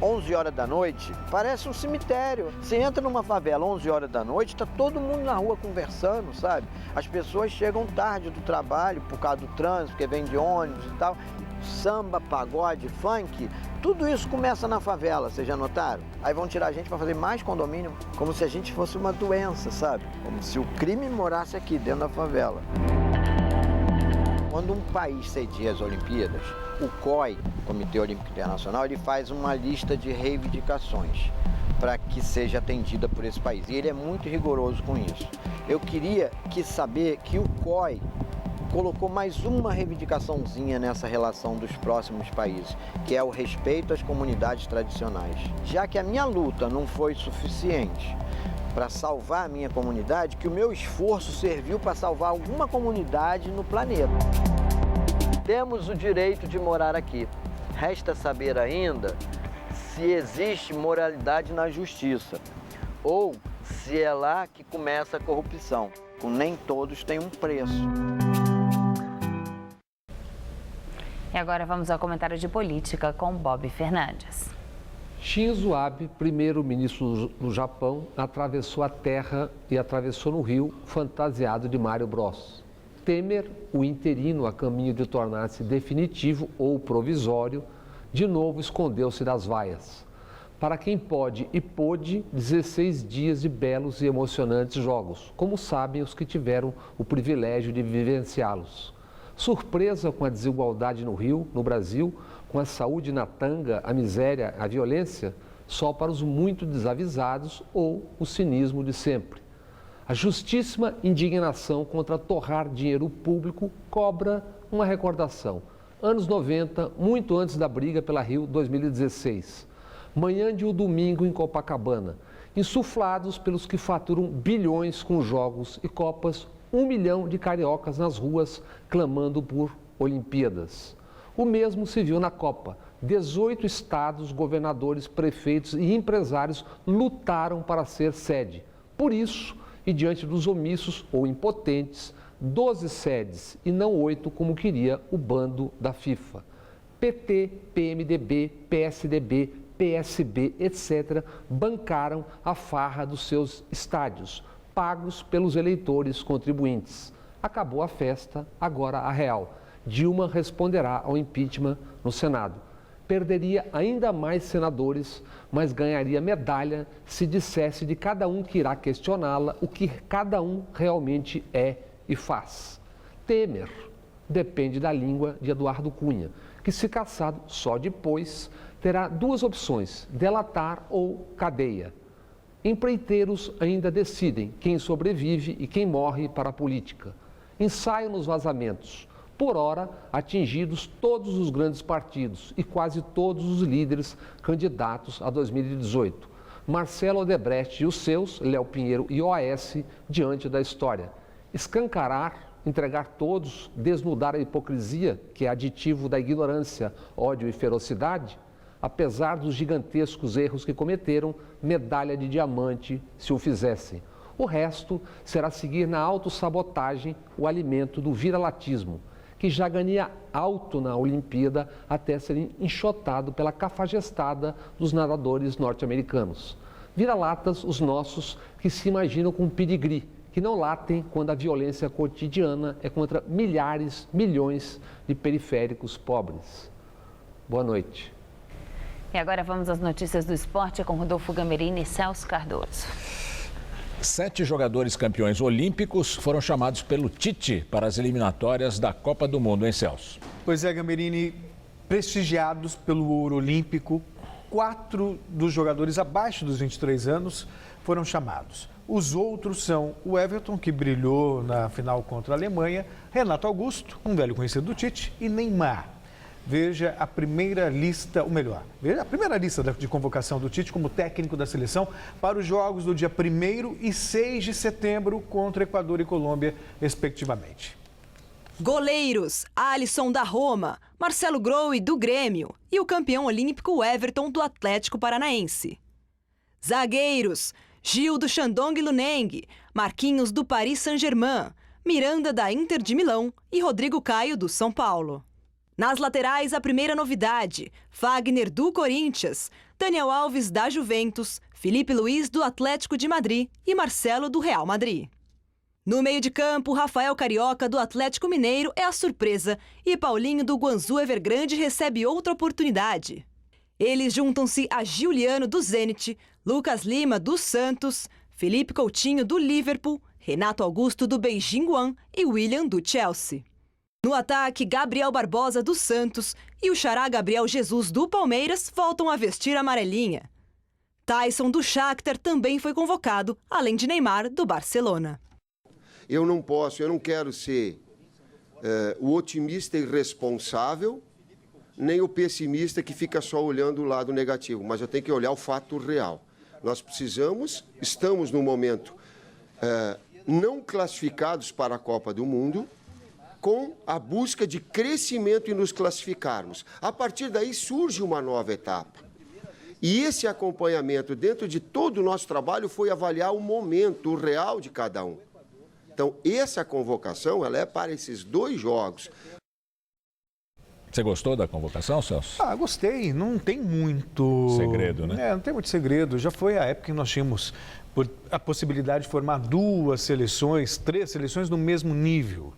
[SPEAKER 25] 11 horas da noite, parece um cemitério. Você entra numa favela 11 horas da noite, tá todo mundo na rua conversando, sabe? As pessoas chegam tarde do trabalho por causa do trânsito, porque vem de ônibus e tal. Samba, pagode, funk, tudo isso começa na favela, vocês já notaram? Aí vão tirar a gente para fazer mais condomínio, como se a gente fosse uma doença, sabe? Como se o crime morasse aqui dentro da favela. Quando um país cedia as Olimpíadas, o COI, Comitê Olímpico Internacional, ele faz uma lista de reivindicações para que seja atendida por esse país. E ele é muito rigoroso com isso. Eu queria saber que o COI colocou mais uma reivindicaçãozinha nessa relação dos próximos países, que é o respeito às comunidades tradicionais. Já que a minha luta não foi suficiente para salvar a minha comunidade, que o meu esforço serviu para salvar alguma comunidade no planeta. Temos o direito de morar aqui. Resta saber ainda se existe moralidade na justiça ou se é lá que começa a corrupção. Nem todos têm um preço.
[SPEAKER 2] E agora vamos ao comentário de política com Bob Fernandes.
[SPEAKER 5] Shinzo Abe, primeiro-ministro do Japão, atravessou a terra e atravessou no rio fantasiado de Mario Bros. Temer, o interino a caminho de tornar-se definitivo ou provisório, de novo escondeu-se das vaias. Para quem pode e pôde, 16 dias de belos e emocionantes jogos, como sabem os que tiveram o privilégio de vivenciá-los. Surpresa com a desigualdade no Rio, no Brasil, com a saúde na tanga, a miséria, a violência, só para os muito desavisados ou o cinismo de sempre. A justíssima indignação contra torrar dinheiro público cobra uma recordação. Anos 90, muito antes da briga pela Rio 2016. Manhã de um domingo em Copacabana, insuflados pelos que faturam bilhões com jogos e copas, 1 milhão de cariocas nas ruas clamando por Olimpíadas. O mesmo se viu na Copa. 18 estados, governadores, prefeitos e empresários lutaram para ser sede. Por isso, e diante dos omissos ou impotentes, 12 sedes e não 8, como queria o bando da FIFA. PT, PMDB, PSDB, PSB, etc., bancaram a farra dos seus estádios, pagos pelos eleitores contribuintes. Acabou a festa, agora a real. Dilma responderá ao impeachment no Senado. Perderia ainda mais senadores, mas ganharia medalha se dissesse de cada um que irá questioná-la o que cada um realmente é e faz. Temer depende da língua de Eduardo Cunha, que, se caçado só depois, terá duas opções: delatar ou cadeia. Empreiteiros ainda decidem quem sobrevive e quem morre para a política. Ensaio nos vazamentos. Por hora, atingidos todos os grandes partidos e quase todos os líderes candidatos a 2018. Marcelo Odebrecht e os seus, Léo Pinheiro e OAS, diante da história. Escancarar, entregar todos, desnudar a hipocrisia, que é aditivo da ignorância, ódio e ferocidade. Apesar dos gigantescos erros que cometeram, medalha de diamante se o fizessem. O resto será seguir na autossabotagem o alimento do viralatismo, que já ganha alto na Olimpíada até ser enxotado pela cafajestada dos nadadores norte-americanos. Vira-latas os nossos que se imaginam com pedigree, que não latem quando a violência cotidiana é contra milhares, milhões de periféricos pobres. Boa noite.
[SPEAKER 2] E agora vamos às notícias do esporte com Rodolfo Gamberini e Celso Cardoso.
[SPEAKER 1] 7 jogadores campeões olímpicos foram chamados pelo Tite para as eliminatórias da Copa do Mundo, hein, Celso?
[SPEAKER 8] Pois é, Gamberini, prestigiados pelo ouro olímpico, 4 dos jogadores abaixo dos 23 anos foram chamados. Os outros são o Everton, que brilhou na final contra a Alemanha, Renato Augusto, um velho conhecido do Tite, e Neymar. Veja a primeira lista, ou melhor, veja a primeira lista de convocação do Tite como técnico da seleção para os jogos do dia 1º e 6 de setembro contra Equador e Colômbia, respectivamente.
[SPEAKER 9] Goleiros: Alisson da Roma, Marcelo Grohe do Grêmio e o campeão olímpico Everton do Atlético Paranaense. Zagueiros: Gil do Shandong Luneng, Marquinhos do Paris Saint-Germain, Miranda da Inter de Milão e Rodrigo Caio do São Paulo. Nas laterais, a primeira novidade: Fagner do Corinthians, Daniel Alves da Juventus, Felipe Luiz do Atlético de Madrid e Marcelo do Real Madrid. No meio de campo, Rafael Carioca do Atlético Mineiro é a surpresa e Paulinho do Guangzhou Evergrande recebe outra oportunidade. Eles juntam-se a Giuliano do Zenit, Lucas Lima do Santos, Felipe Coutinho do Liverpool, Renato Augusto do Beijing One e William do Chelsea. No ataque, Gabriel Barbosa do Santos e o xará Gabriel Jesus do Palmeiras voltam a vestir a amarelinha. Tyson do Shakhtar também foi convocado, além de Neymar do Barcelona.
[SPEAKER 10] Eu não quero ser o otimista irresponsável, nem o pessimista que fica só olhando o lado negativo, mas eu tenho que olhar o fato real. Nós estamos no momento não classificados para a Copa do Mundo, com a busca de crescimento e nos classificarmos. A partir daí surge uma nova etapa. E esse acompanhamento dentro de todo o nosso trabalho foi avaliar o momento, o real de cada um. Então, essa convocação ela é para esses 2 jogos.
[SPEAKER 1] Você gostou da convocação, Celso?
[SPEAKER 8] Gostei. Não tem muito
[SPEAKER 1] segredo, né?
[SPEAKER 8] Não tem muito segredo. Já foi a época que nós tínhamos a possibilidade de formar 2 seleções, 3 seleções no mesmo nível.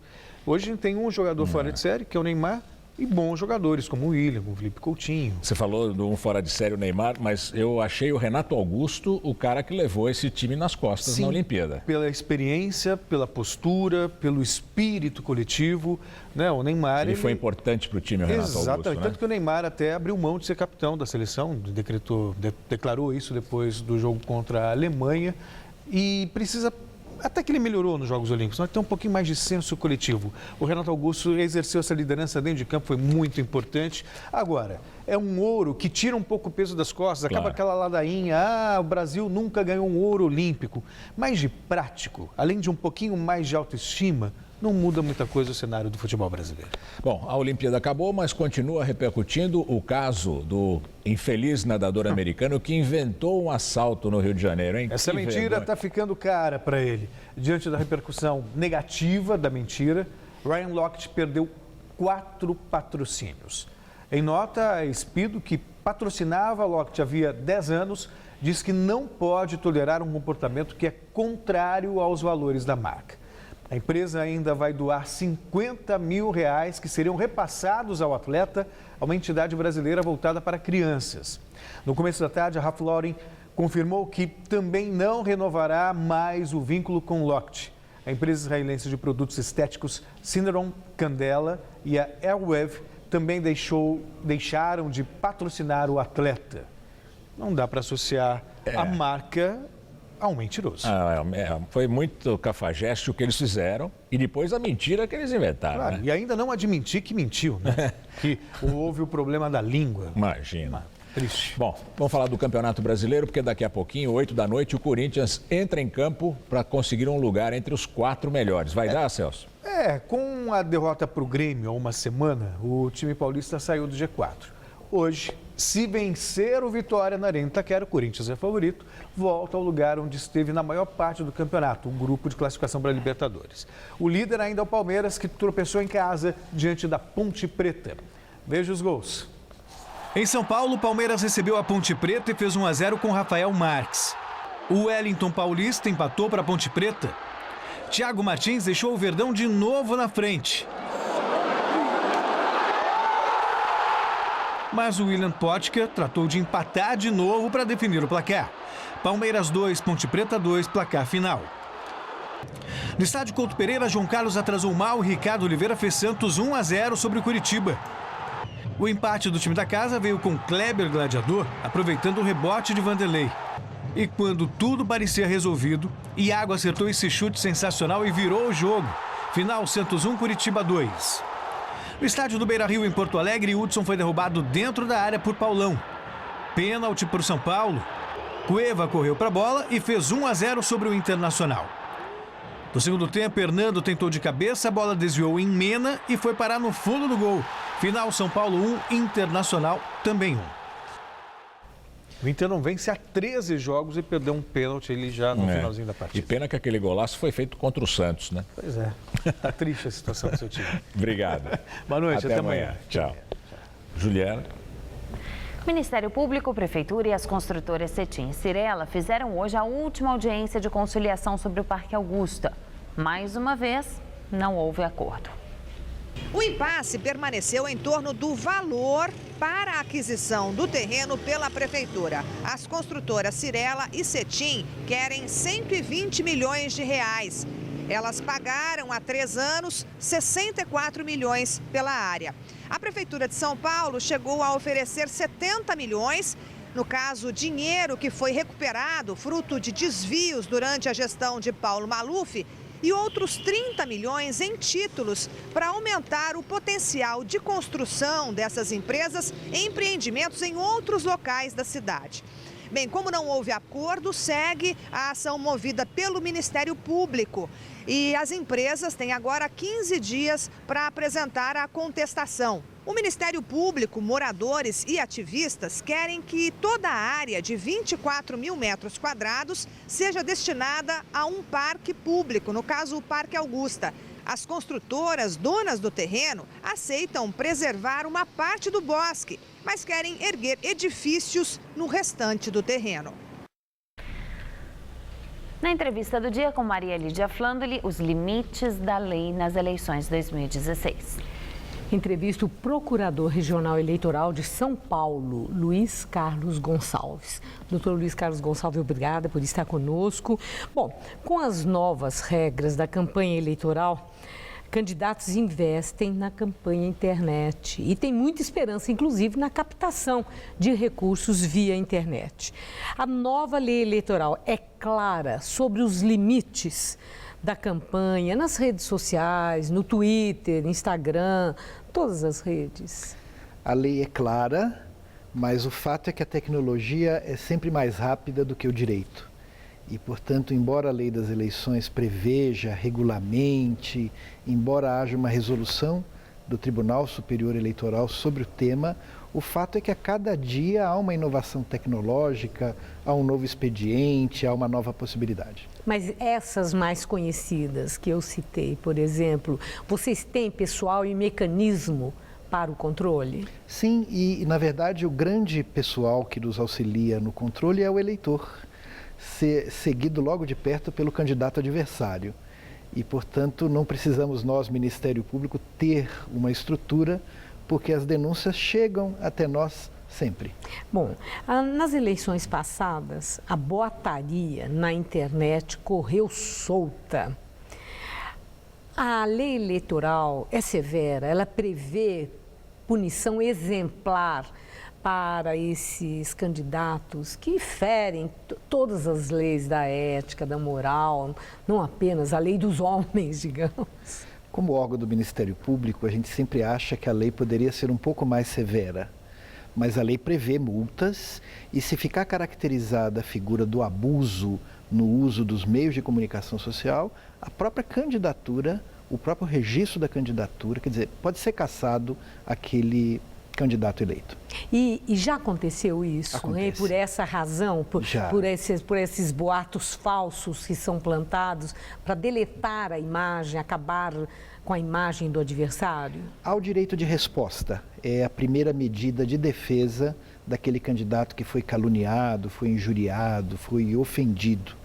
[SPEAKER 8] Hoje a gente tem um jogador fora de série, que é o Neymar, e bons jogadores, como o William, como o Felipe Coutinho.
[SPEAKER 1] Você falou de um fora de série, o Neymar, mas eu achei o Renato Augusto o cara que levou esse time nas costas na Olimpíada.
[SPEAKER 8] Pela experiência, pela postura, pelo espírito coletivo, né? O Neymar...
[SPEAKER 1] Ele foi importante para o time, o Renato Augusto,
[SPEAKER 8] Exatamente,
[SPEAKER 1] né?
[SPEAKER 8] tanto que o Neymar até abriu mão de ser capitão da seleção, declarou isso depois do jogo contra a Alemanha e precisa... Até que ele melhorou nos Jogos Olímpicos, mas tem um pouquinho mais de senso coletivo. O Renato Augusto exerceu essa liderança dentro de campo, foi muito importante. Agora, é um ouro que tira um pouco o peso das costas, acaba aquela ladainha, o Brasil nunca ganhou um ouro olímpico. Mas de prático, além de um pouquinho mais de autoestima, não muda muita coisa o cenário do futebol brasileiro.
[SPEAKER 1] Bom, a Olimpíada acabou, mas continua repercutindo o caso do infeliz nadador americano que inventou um assalto no Rio de Janeiro, hein?
[SPEAKER 8] Essa mentira está ficando cara para ele. Diante da repercussão negativa da mentira, Ryan Lochte perdeu 4 patrocínios. Em nota, a Speedo, que patrocinava a Lochte havia 10 anos, diz que não pode tolerar um comportamento que é contrário aos valores da marca. A empresa ainda vai doar R$50 mil que seriam repassados ao atleta a uma entidade brasileira voltada para crianças. No começo da tarde, a Ralph Lauren confirmou que também não renovará mais o vínculo com Lochte. A empresa israelense de produtos estéticos Syneron Candela e a Airwave também deixaram de patrocinar o atleta. Não dá para associar a marca a um mentiroso.
[SPEAKER 1] Foi muito cafajeste o que eles fizeram e depois a mentira que eles inventaram.
[SPEAKER 8] Claro,
[SPEAKER 1] né?
[SPEAKER 8] E ainda não admitir que mentiu, né? Que houve o problema da língua.
[SPEAKER 1] Imagina.
[SPEAKER 8] Triste.
[SPEAKER 1] Bom, vamos falar do Campeonato Brasileiro, porque daqui a pouquinho, 8 da noite, o Corinthians entra em campo para conseguir um lugar entre os 4 melhores. Vai dar, Celso?
[SPEAKER 8] Com a derrota para o Grêmio há uma semana, o time paulista saiu do G4. Hoje, se vencer o Vitória na Arena Itaquera, o Corinthians é favorito, volta ao lugar onde esteve na maior parte do campeonato, o grupo de classificação para a Libertadores. O líder ainda é o Palmeiras, que tropeçou em casa diante da Ponte Preta. Veja os gols. Em São Paulo, o Palmeiras recebeu a Ponte Preta e fez 1-0 com Rafael Marques. O Wellington Paulista empatou para a Ponte Preta. Thiago Martins deixou o Verdão de novo na frente. Mas o William Potker tratou de empatar de novo para definir o placar. Palmeiras 2, Ponte Preta 2, placar final. No estádio Couto Pereira, João Carlos atrasou mal e Ricardo Oliveira fez Santos 1-0 sobre o Curitiba. O empate do time da casa veio com Kleber Gladiador, aproveitando o rebote de Vanderlei. E quando tudo parecia resolvido, Iago acertou esse chute sensacional e virou o jogo. Final Santos 1, Curitiba 2. No estádio do Beira-Rio, em Porto Alegre, Hudson foi derrubado dentro da área por Paulão. Pênalti para o São Paulo. Cueva correu para a bola e fez 1-0 sobre o Internacional. No segundo tempo, Hernando tentou de cabeça, a bola desviou em Mena e foi parar no fundo do gol. Final São Paulo 1, Internacional também 1. O Inter não vence há 13 jogos e perdeu um pênalti ali já no finalzinho da partida.
[SPEAKER 1] E pena que aquele golaço foi feito contra o Santos, né?
[SPEAKER 8] Pois é. Tá triste a situação do seu time.
[SPEAKER 1] Obrigado.
[SPEAKER 8] Boa noite, até amanhã.
[SPEAKER 1] Tchau. Juliana.
[SPEAKER 2] Ministério Público, Prefeitura e as construtoras Cetim e Cirela fizeram hoje a última audiência de conciliação sobre o Parque Augusta. Mais uma vez, não houve acordo.
[SPEAKER 11] O impasse permaneceu em torno do valor para a aquisição do terreno pela Prefeitura. As construtoras Cirela e Cetim querem 120 milhões de reais. Elas pagaram há 3 anos 64 milhões pela área. A Prefeitura de São Paulo chegou a oferecer 70 milhões. No caso, dinheiro que foi recuperado fruto de desvios durante a gestão de Paulo Maluf, e outros 30 milhões em títulos para aumentar o potencial de construção dessas empresas em empreendimentos em outros locais da cidade. Bem, como não houve acordo, segue a ação movida pelo Ministério Público. E as empresas têm agora 15 dias para apresentar a contestação. O Ministério Público, moradores e ativistas querem que toda a área de 24 mil metros quadrados seja destinada a um parque público, no caso o Parque Augusta. As construtoras, donas do terreno, aceitam preservar uma parte do bosque, mas querem erguer edifícios no restante do terreno.
[SPEAKER 2] Na entrevista do dia com Maria Lídia Flandoli, os limites da lei nas eleições de 2016.
[SPEAKER 12] Entrevista o Procurador Regional Eleitoral de São Paulo, Luiz Carlos Gonçalves. Doutor Luiz Carlos Gonçalves, obrigada por estar conosco. Bom, com as novas regras da campanha eleitoral, candidatos investem na campanha internet e tem muita esperança, inclusive, na captação de recursos via internet. A nova lei eleitoral é clara sobre os limites da campanha nas redes sociais, no Twitter, Instagram, todas as redes.
[SPEAKER 13] A lei é clara, mas o fato é que a tecnologia é sempre mais rápida do que o direito. E, portanto, embora a lei das eleições preveja, regulamente, embora haja uma resolução do Tribunal Superior Eleitoral sobre o tema, o fato é que a cada dia há uma inovação tecnológica, há um novo expediente, há uma nova possibilidade.
[SPEAKER 12] Mas essas mais conhecidas que eu citei, por exemplo, vocês têm pessoal e mecanismo para o controle?
[SPEAKER 13] Sim, e na verdade o grande pessoal que nos auxilia no controle é o eleitor, seguido logo de perto pelo candidato adversário. E, portanto, não precisamos nós, Ministério Público, ter uma estrutura, porque as denúncias chegam até nós sempre.
[SPEAKER 12] Bom, nas eleições passadas, a boataria na internet correu solta. A lei eleitoral é severa, ela prevê punição exemplar para esses candidatos que ferem todas as leis da ética, da moral, não apenas a lei dos homens, digamos.
[SPEAKER 13] Como órgão do Ministério Público, a gente sempre acha que a lei poderia ser um pouco mais severa, mas a lei prevê multas e se ficar caracterizada a figura do abuso no uso dos meios de comunicação social, a própria candidatura, o próprio registro da candidatura, quer dizer, pode ser cassado aquele candidato eleito.
[SPEAKER 12] E já aconteceu isso, né? Por essa razão, por esses boatos falsos que são plantados para deletar a imagem, acabar com a imagem do adversário?
[SPEAKER 13] Há o direito de resposta, é a primeira medida de defesa daquele candidato que foi caluniado, foi injuriado, foi ofendido.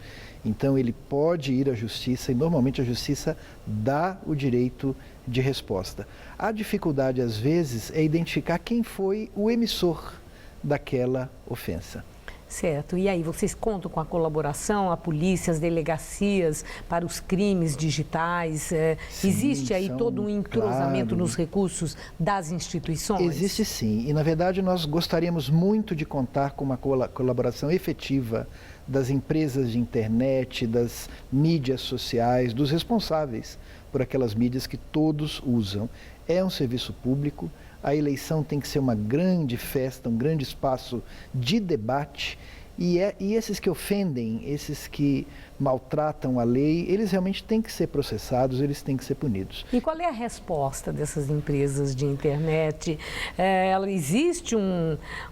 [SPEAKER 13] Então ele pode ir à justiça e normalmente a justiça dá o direito de resposta. A dificuldade às vezes é identificar quem foi o emissor daquela ofensa.
[SPEAKER 12] Certo. E aí, vocês contam com a colaboração, a polícia, as delegacias para os crimes digitais? Sim, existe aí todo um entrosamento nos recursos das instituições?
[SPEAKER 13] Existe sim. E, na verdade, nós gostaríamos muito de contar com uma colaboração efetiva das empresas de internet, das mídias sociais, dos responsáveis por aquelas mídias que todos usam. É um serviço público. A eleição tem que ser uma grande festa, um grande espaço de debate E esses que ofendem, esses que maltratam a lei, eles realmente têm que ser processados, eles têm que ser punidos.
[SPEAKER 12] E qual é a resposta dessas empresas de internet? Existe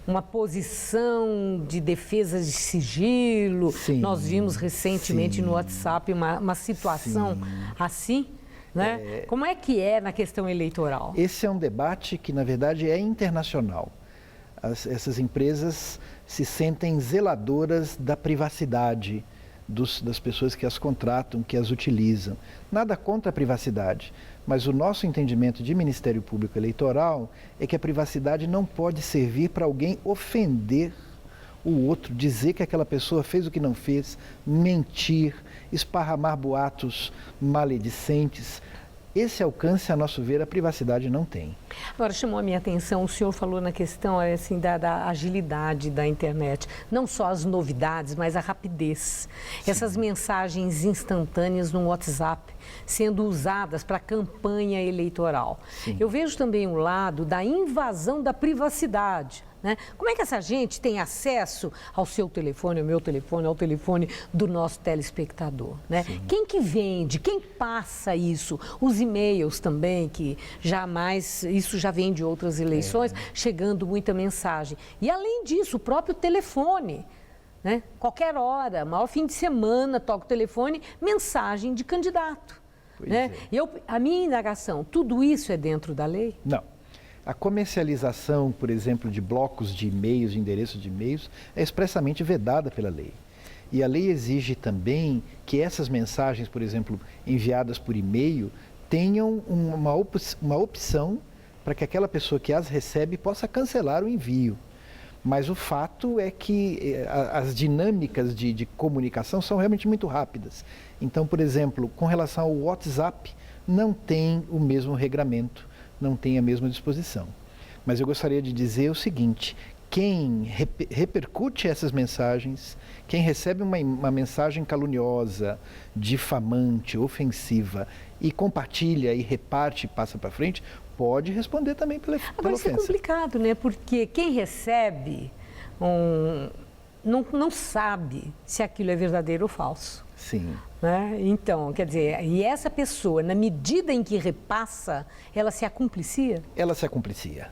[SPEAKER 12] uma posição de defesa de sigilo?
[SPEAKER 13] Sim,
[SPEAKER 12] nós vimos recentemente
[SPEAKER 13] sim,
[SPEAKER 12] no WhatsApp uma situação assim, né? Como é que é na questão eleitoral?
[SPEAKER 13] Esse é um debate que, na verdade, é internacional. Essas empresas se sentem zeladoras da privacidade das pessoas que as contratam, que as utilizam. Nada contra a privacidade, mas o nosso entendimento de Ministério Público Eleitoral é que a privacidade não pode servir para alguém ofender o outro, dizer que aquela pessoa fez o que não fez, mentir, esparramar boatos maledicentes. Esse alcance, a nosso ver, a privacidade não tem.
[SPEAKER 12] Agora, chamou a minha atenção, o senhor falou na questão assim, da agilidade da internet. Não só as novidades, mas a rapidez. Sim. Essas mensagens instantâneas no WhatsApp sendo usadas para campanha eleitoral. Sim. Eu vejo também o lado da invasão da privacidade. Né? Como é que essa gente tem acesso ao seu telefone, ao meu telefone, ao telefone do nosso telespectador? Né? Quem que vende? Quem passa isso? Os e-mails também, que jamais, isso já vem de outras eleições, chegando muita mensagem. E além disso, o próprio telefone. Né? Qualquer hora, maior fim de semana, toca o telefone, mensagem de candidato. Né? A minha indagação, tudo isso é dentro da lei?
[SPEAKER 13] Não. A comercialização, por exemplo, de blocos de e-mails, de endereços de e-mails, é expressamente vedada pela lei. E a lei exige também que essas mensagens, por exemplo, enviadas por e-mail, tenham uma opção para que aquela pessoa que as recebe possa cancelar o envio. Mas o fato é que as dinâmicas de comunicação são realmente muito rápidas. Então, por exemplo, com relação ao WhatsApp, não tem o mesmo regramento, não tem a mesma disposição. Mas eu gostaria de dizer o seguinte, quem repercute essas mensagens, quem recebe uma mensagem caluniosa, difamante, ofensiva e compartilha e reparte e passa para frente, pode responder também pela ofensa.
[SPEAKER 12] Agora isso é complicado, né? Porque quem recebe não sabe se aquilo é verdadeiro ou falso.
[SPEAKER 13] Sim.
[SPEAKER 12] Né? Então, quer dizer, e essa pessoa, na medida em que repassa, ela se acumplicia? Ela se acumplicia.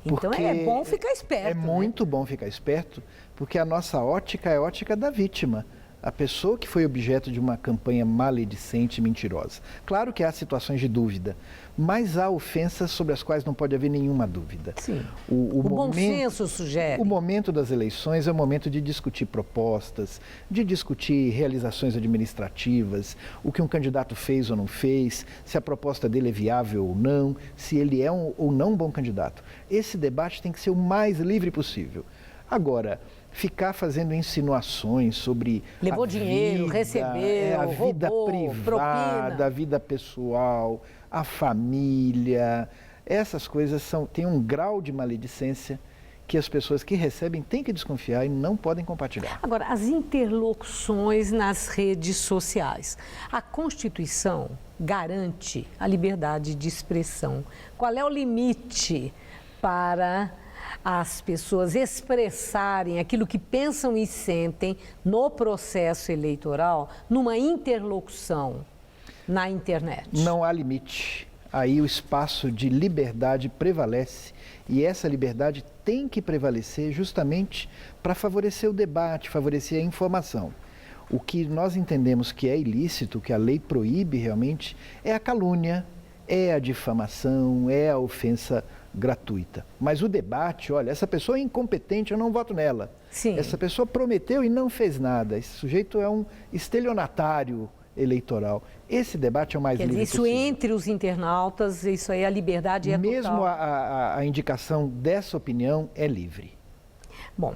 [SPEAKER 12] Então é bom ficar esperto.
[SPEAKER 13] É muito bom ficar esperto, porque a nossa ótica é a ótica da vítima. A pessoa que foi objeto de uma campanha maledicente e mentirosa. Claro que há situações de dúvida, mas há ofensas sobre as quais não pode haver nenhuma dúvida.
[SPEAKER 12] Sim. O bom senso sugere.
[SPEAKER 13] O momento das eleições é o momento de discutir propostas, de discutir realizações administrativas, o que um candidato fez ou não fez, se a proposta dele é viável ou não, se ele é ou não um bom candidato. Esse debate tem que ser o mais livre possível. Agora, ficar fazendo insinuações sobre
[SPEAKER 12] levou dinheiro, recebeu,
[SPEAKER 13] a vida
[SPEAKER 12] roubou,
[SPEAKER 13] privada,
[SPEAKER 12] propina,
[SPEAKER 13] a vida pessoal, a família, essas coisas têm um grau de maledicência que as pessoas que recebem têm que desconfiar e não podem compartilhar.
[SPEAKER 12] Agora, as interlocuções nas redes sociais. A Constituição garante a liberdade de expressão. Qual é o limite para as pessoas expressarem aquilo que pensam e sentem no processo eleitoral, numa interlocução na internet?
[SPEAKER 13] Não há limite. Aí o espaço de liberdade prevalece e essa liberdade tem que prevalecer justamente para favorecer o debate, favorecer a informação. O que nós entendemos que é ilícito, que a lei proíbe realmente, é a calúnia, é a difamação, é a ofensa gratuita. Mas o debate, olha, essa pessoa é incompetente, eu não voto nela.
[SPEAKER 12] Sim.
[SPEAKER 13] Essa pessoa prometeu e não fez nada. Esse sujeito é um estelionatário eleitoral. Esse debate é o mais livre possível.
[SPEAKER 12] Isso entre os internautas, isso aí, a liberdade é
[SPEAKER 13] mesmo
[SPEAKER 12] total.
[SPEAKER 13] A indicação dessa opinião é livre.
[SPEAKER 12] Bom,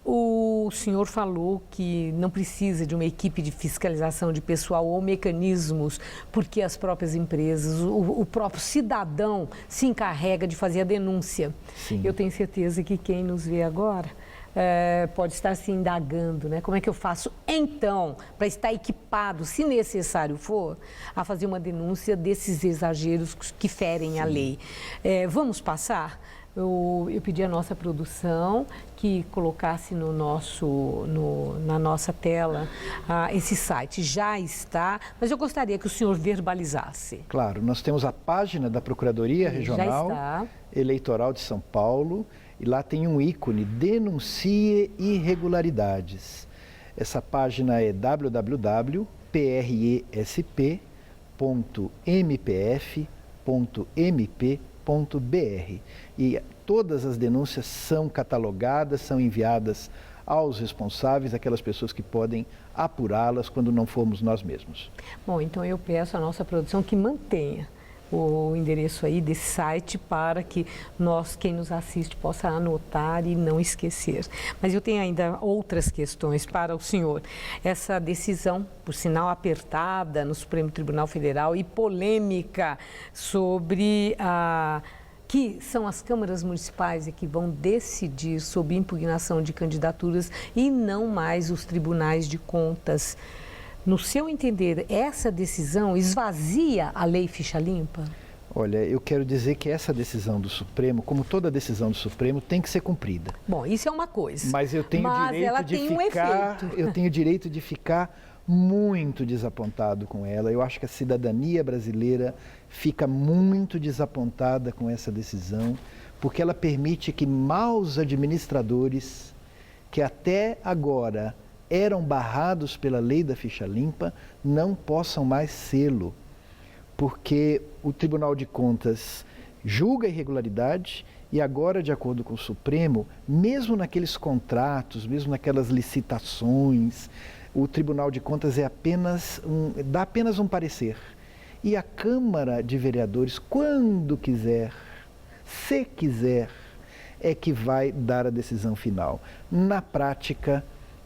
[SPEAKER 12] o senhor falou que não precisa de uma equipe de fiscalização de pessoal ou mecanismos, porque as próprias empresas, o próprio cidadão se encarrega de fazer a denúncia.
[SPEAKER 13] Sim.
[SPEAKER 12] Eu tenho certeza que quem nos vê agora pode estar se indagando, né? Como é que eu faço, então, para estar equipado, se necessário for, a fazer uma denúncia desses exageros que ferem a lei. Vamos passar eu pedi à nossa produção que colocasse na nossa tela esse site. Já está, mas eu gostaria que o senhor verbalizasse.
[SPEAKER 13] Claro, nós temos a página da Procuradoria Regional Eleitoral de São Paulo e lá tem um ícone, Denuncie Irregularidades. Essa página é www.presp.mpf.mp.br e todas as denúncias são catalogadas, são enviadas aos responsáveis, aquelas pessoas que podem apurá-las quando não formos nós mesmos.
[SPEAKER 12] Bom, então eu peço à nossa produção que mantenha o endereço aí desse site para que quem nos assiste, possa anotar e não esquecer. Mas eu tenho ainda outras questões para o senhor. Essa decisão, por sinal apertada no Supremo Tribunal Federal e polêmica sobre que são as câmaras municipais que vão decidir sobre impugnação de candidaturas e não mais os tribunais de contas. No seu entender, essa decisão esvazia a lei ficha limpa?
[SPEAKER 13] Olha, eu quero dizer que essa decisão do Supremo, como toda decisão do Supremo, tem que ser cumprida.
[SPEAKER 12] Bom, isso é uma coisa.
[SPEAKER 13] Mas eu tenho direito de ficar muito desapontado com ela. Eu acho que a cidadania brasileira fica muito desapontada com essa decisão, porque ela permite que maus administradores, que até agora eram barrados pela lei da ficha limpa, não possam mais sê-lo, porque o Tribunal de Contas julga a irregularidade e agora, de acordo com o Supremo, mesmo naqueles contratos, mesmo naquelas licitações, o Tribunal de Contas dá apenas um parecer. E a Câmara de Vereadores, quando quiser, se quiser, é que vai dar a decisão final. Na prática,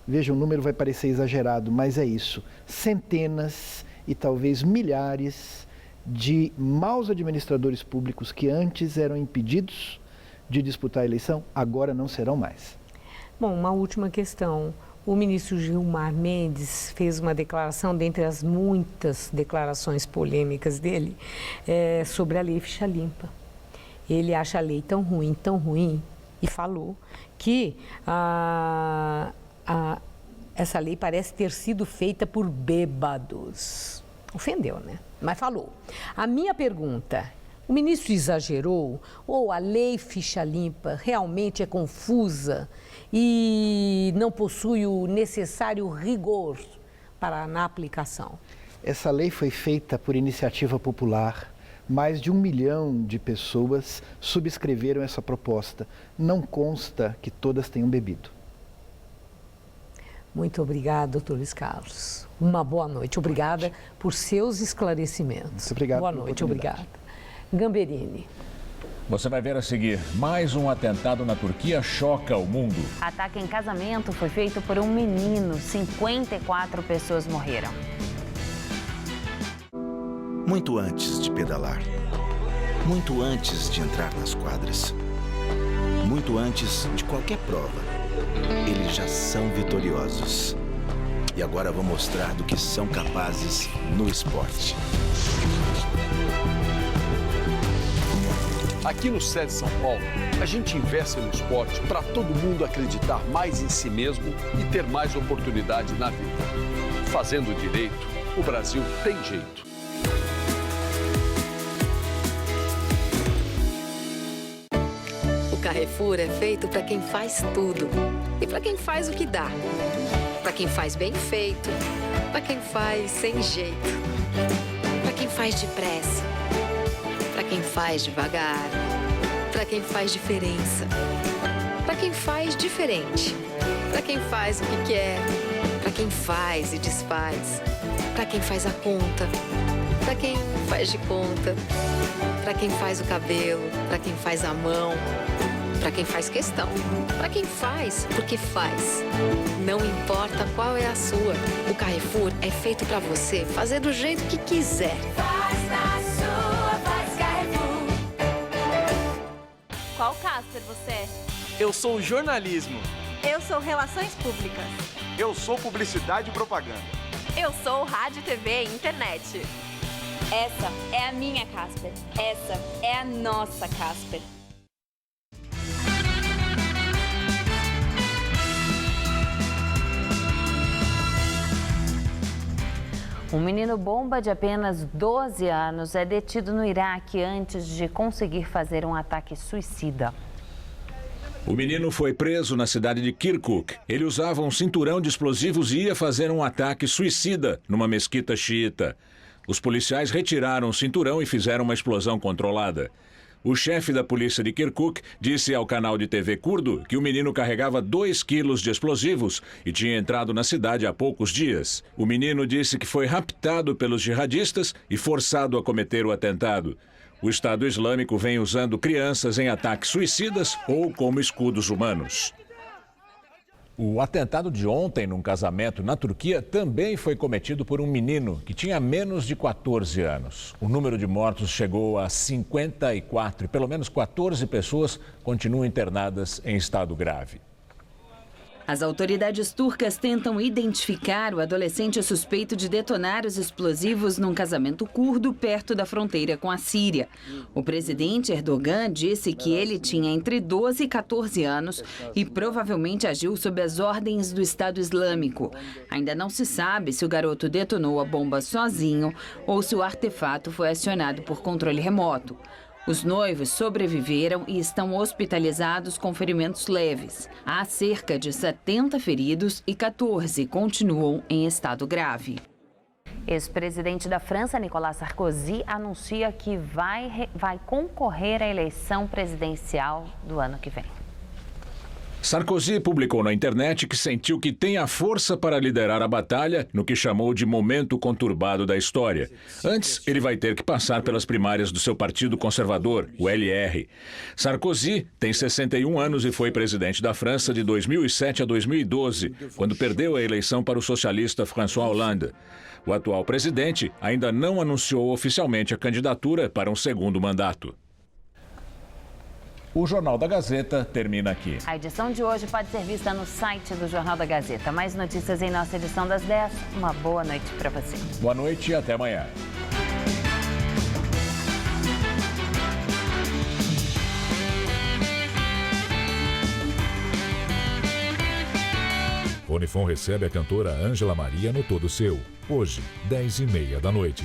[SPEAKER 13] veja, o número vai parecer exagerado, mas é isso. Centenas e talvez milhares de maus administradores públicos que antes eram impedidos de disputar a eleição, agora não serão mais.
[SPEAKER 12] Bom, uma última questão. O ministro Gilmar Mendes fez uma declaração, dentre as muitas declarações polêmicas dele, sobre a lei ficha limpa. Ele acha a lei tão ruim, e falou que essa lei parece ter sido feita por bêbados. Ofendeu, né? Mas falou. A minha pergunta, o ministro exagerou ou a lei ficha limpa realmente é confusa e não possui o necessário rigor na aplicação?
[SPEAKER 13] Essa lei foi feita por iniciativa popular. Mais de 1 milhão de pessoas subscreveram essa proposta. Não consta que todas tenham bebido.
[SPEAKER 12] Muito obrigada, doutor Luiz Carlos. Uma boa noite. Obrigada por seus esclarecimentos.
[SPEAKER 13] Muito obrigado.
[SPEAKER 12] Boa noite, obrigada. Gamberini.
[SPEAKER 1] Você vai ver a seguir, mais um atentado na Turquia choca o mundo.
[SPEAKER 2] Ataque em casamento foi feito por um menino. 54 pessoas morreram.
[SPEAKER 14] Muito antes de pedalar, muito antes de entrar nas quadras, muito antes de qualquer prova, eles já são vitoriosos. E agora vou mostrar do que são capazes no esporte.
[SPEAKER 15] Aqui no SED São Paulo, a gente investe no esporte para todo mundo acreditar mais em si mesmo e ter mais oportunidade na vida. Fazendo direito, o Brasil tem jeito.
[SPEAKER 16] O Carrefour é feito para quem faz tudo e para quem faz o que dá. Para quem faz bem feito, para quem faz sem jeito, para quem faz depressa, para quem faz devagar, para quem faz diferença, para quem faz diferente, para quem faz o que quer, para quem faz e desfaz, para quem faz a conta, para quem faz de conta, para quem faz o cabelo, para quem faz a mão, para quem faz questão, para quem faz porque faz. Não importa qual é a sua, o Carrefour é feito para você fazer do jeito que quiser.
[SPEAKER 17] Faz na sua, faz Carrefour. Qual Casper você é?
[SPEAKER 18] Eu sou jornalismo.
[SPEAKER 17] Eu sou relações públicas.
[SPEAKER 18] Eu sou publicidade e propaganda.
[SPEAKER 17] Eu sou rádio, TV e internet. Essa é a minha Casper. Essa é a nossa Casper.
[SPEAKER 2] Um menino bomba de apenas 12 anos é detido no Iraque antes de conseguir fazer um ataque suicida.
[SPEAKER 1] O menino foi preso na cidade de Kirkuk. Ele usava um cinturão de explosivos e ia fazer um ataque suicida numa mesquita xiita. Os policiais retiraram o cinturão e fizeram uma explosão controlada. O chefe da polícia de Kirkuk disse ao canal de TV curdo que o menino carregava 2 quilos de explosivos e tinha entrado na cidade há poucos dias. O menino disse que foi raptado pelos jihadistas e forçado a cometer o atentado. O Estado Islâmico vem usando crianças em ataques suicidas ou como escudos humanos. O atentado de ontem num casamento na Turquia também foi cometido por um menino que tinha menos de 14 anos. O número de mortos chegou a 54 e pelo menos 14 pessoas continuam internadas em estado grave.
[SPEAKER 19] As autoridades turcas tentam identificar o adolescente suspeito de detonar os explosivos num casamento curdo perto da fronteira com a Síria. O presidente Erdogan disse que ele tinha entre 12 e 14 anos e provavelmente agiu sob as ordens do Estado Islâmico. Ainda não se sabe se o garoto detonou a bomba sozinho ou se o artefato foi acionado por controle remoto. Os noivos sobreviveram e estão hospitalizados com ferimentos leves. Há cerca de 70 feridos e 14 continuam em estado grave.
[SPEAKER 2] Ex-presidente da França, Nicolas Sarkozy, anuncia que vai concorrer à eleição presidencial do ano que vem.
[SPEAKER 1] Sarkozy publicou na internet que sentiu que tem a força para liderar a batalha no que chamou de momento conturbado da história. Antes, ele vai ter que passar pelas primárias do seu partido conservador, o LR. Sarkozy tem 61 anos e foi presidente da França de 2007 a 2012, quando perdeu a eleição para o socialista François Hollande. O atual presidente ainda não anunciou oficialmente a candidatura para um segundo mandato. O Jornal da Gazeta termina aqui.
[SPEAKER 2] A edição de hoje pode ser vista no site do Jornal da Gazeta. Mais notícias em nossa edição das 10. Uma boa noite para você.
[SPEAKER 1] Boa noite e até amanhã.
[SPEAKER 20] Unifom recebe a cantora Ângela Maria no Todo Seu. Hoje, 10h30 da noite.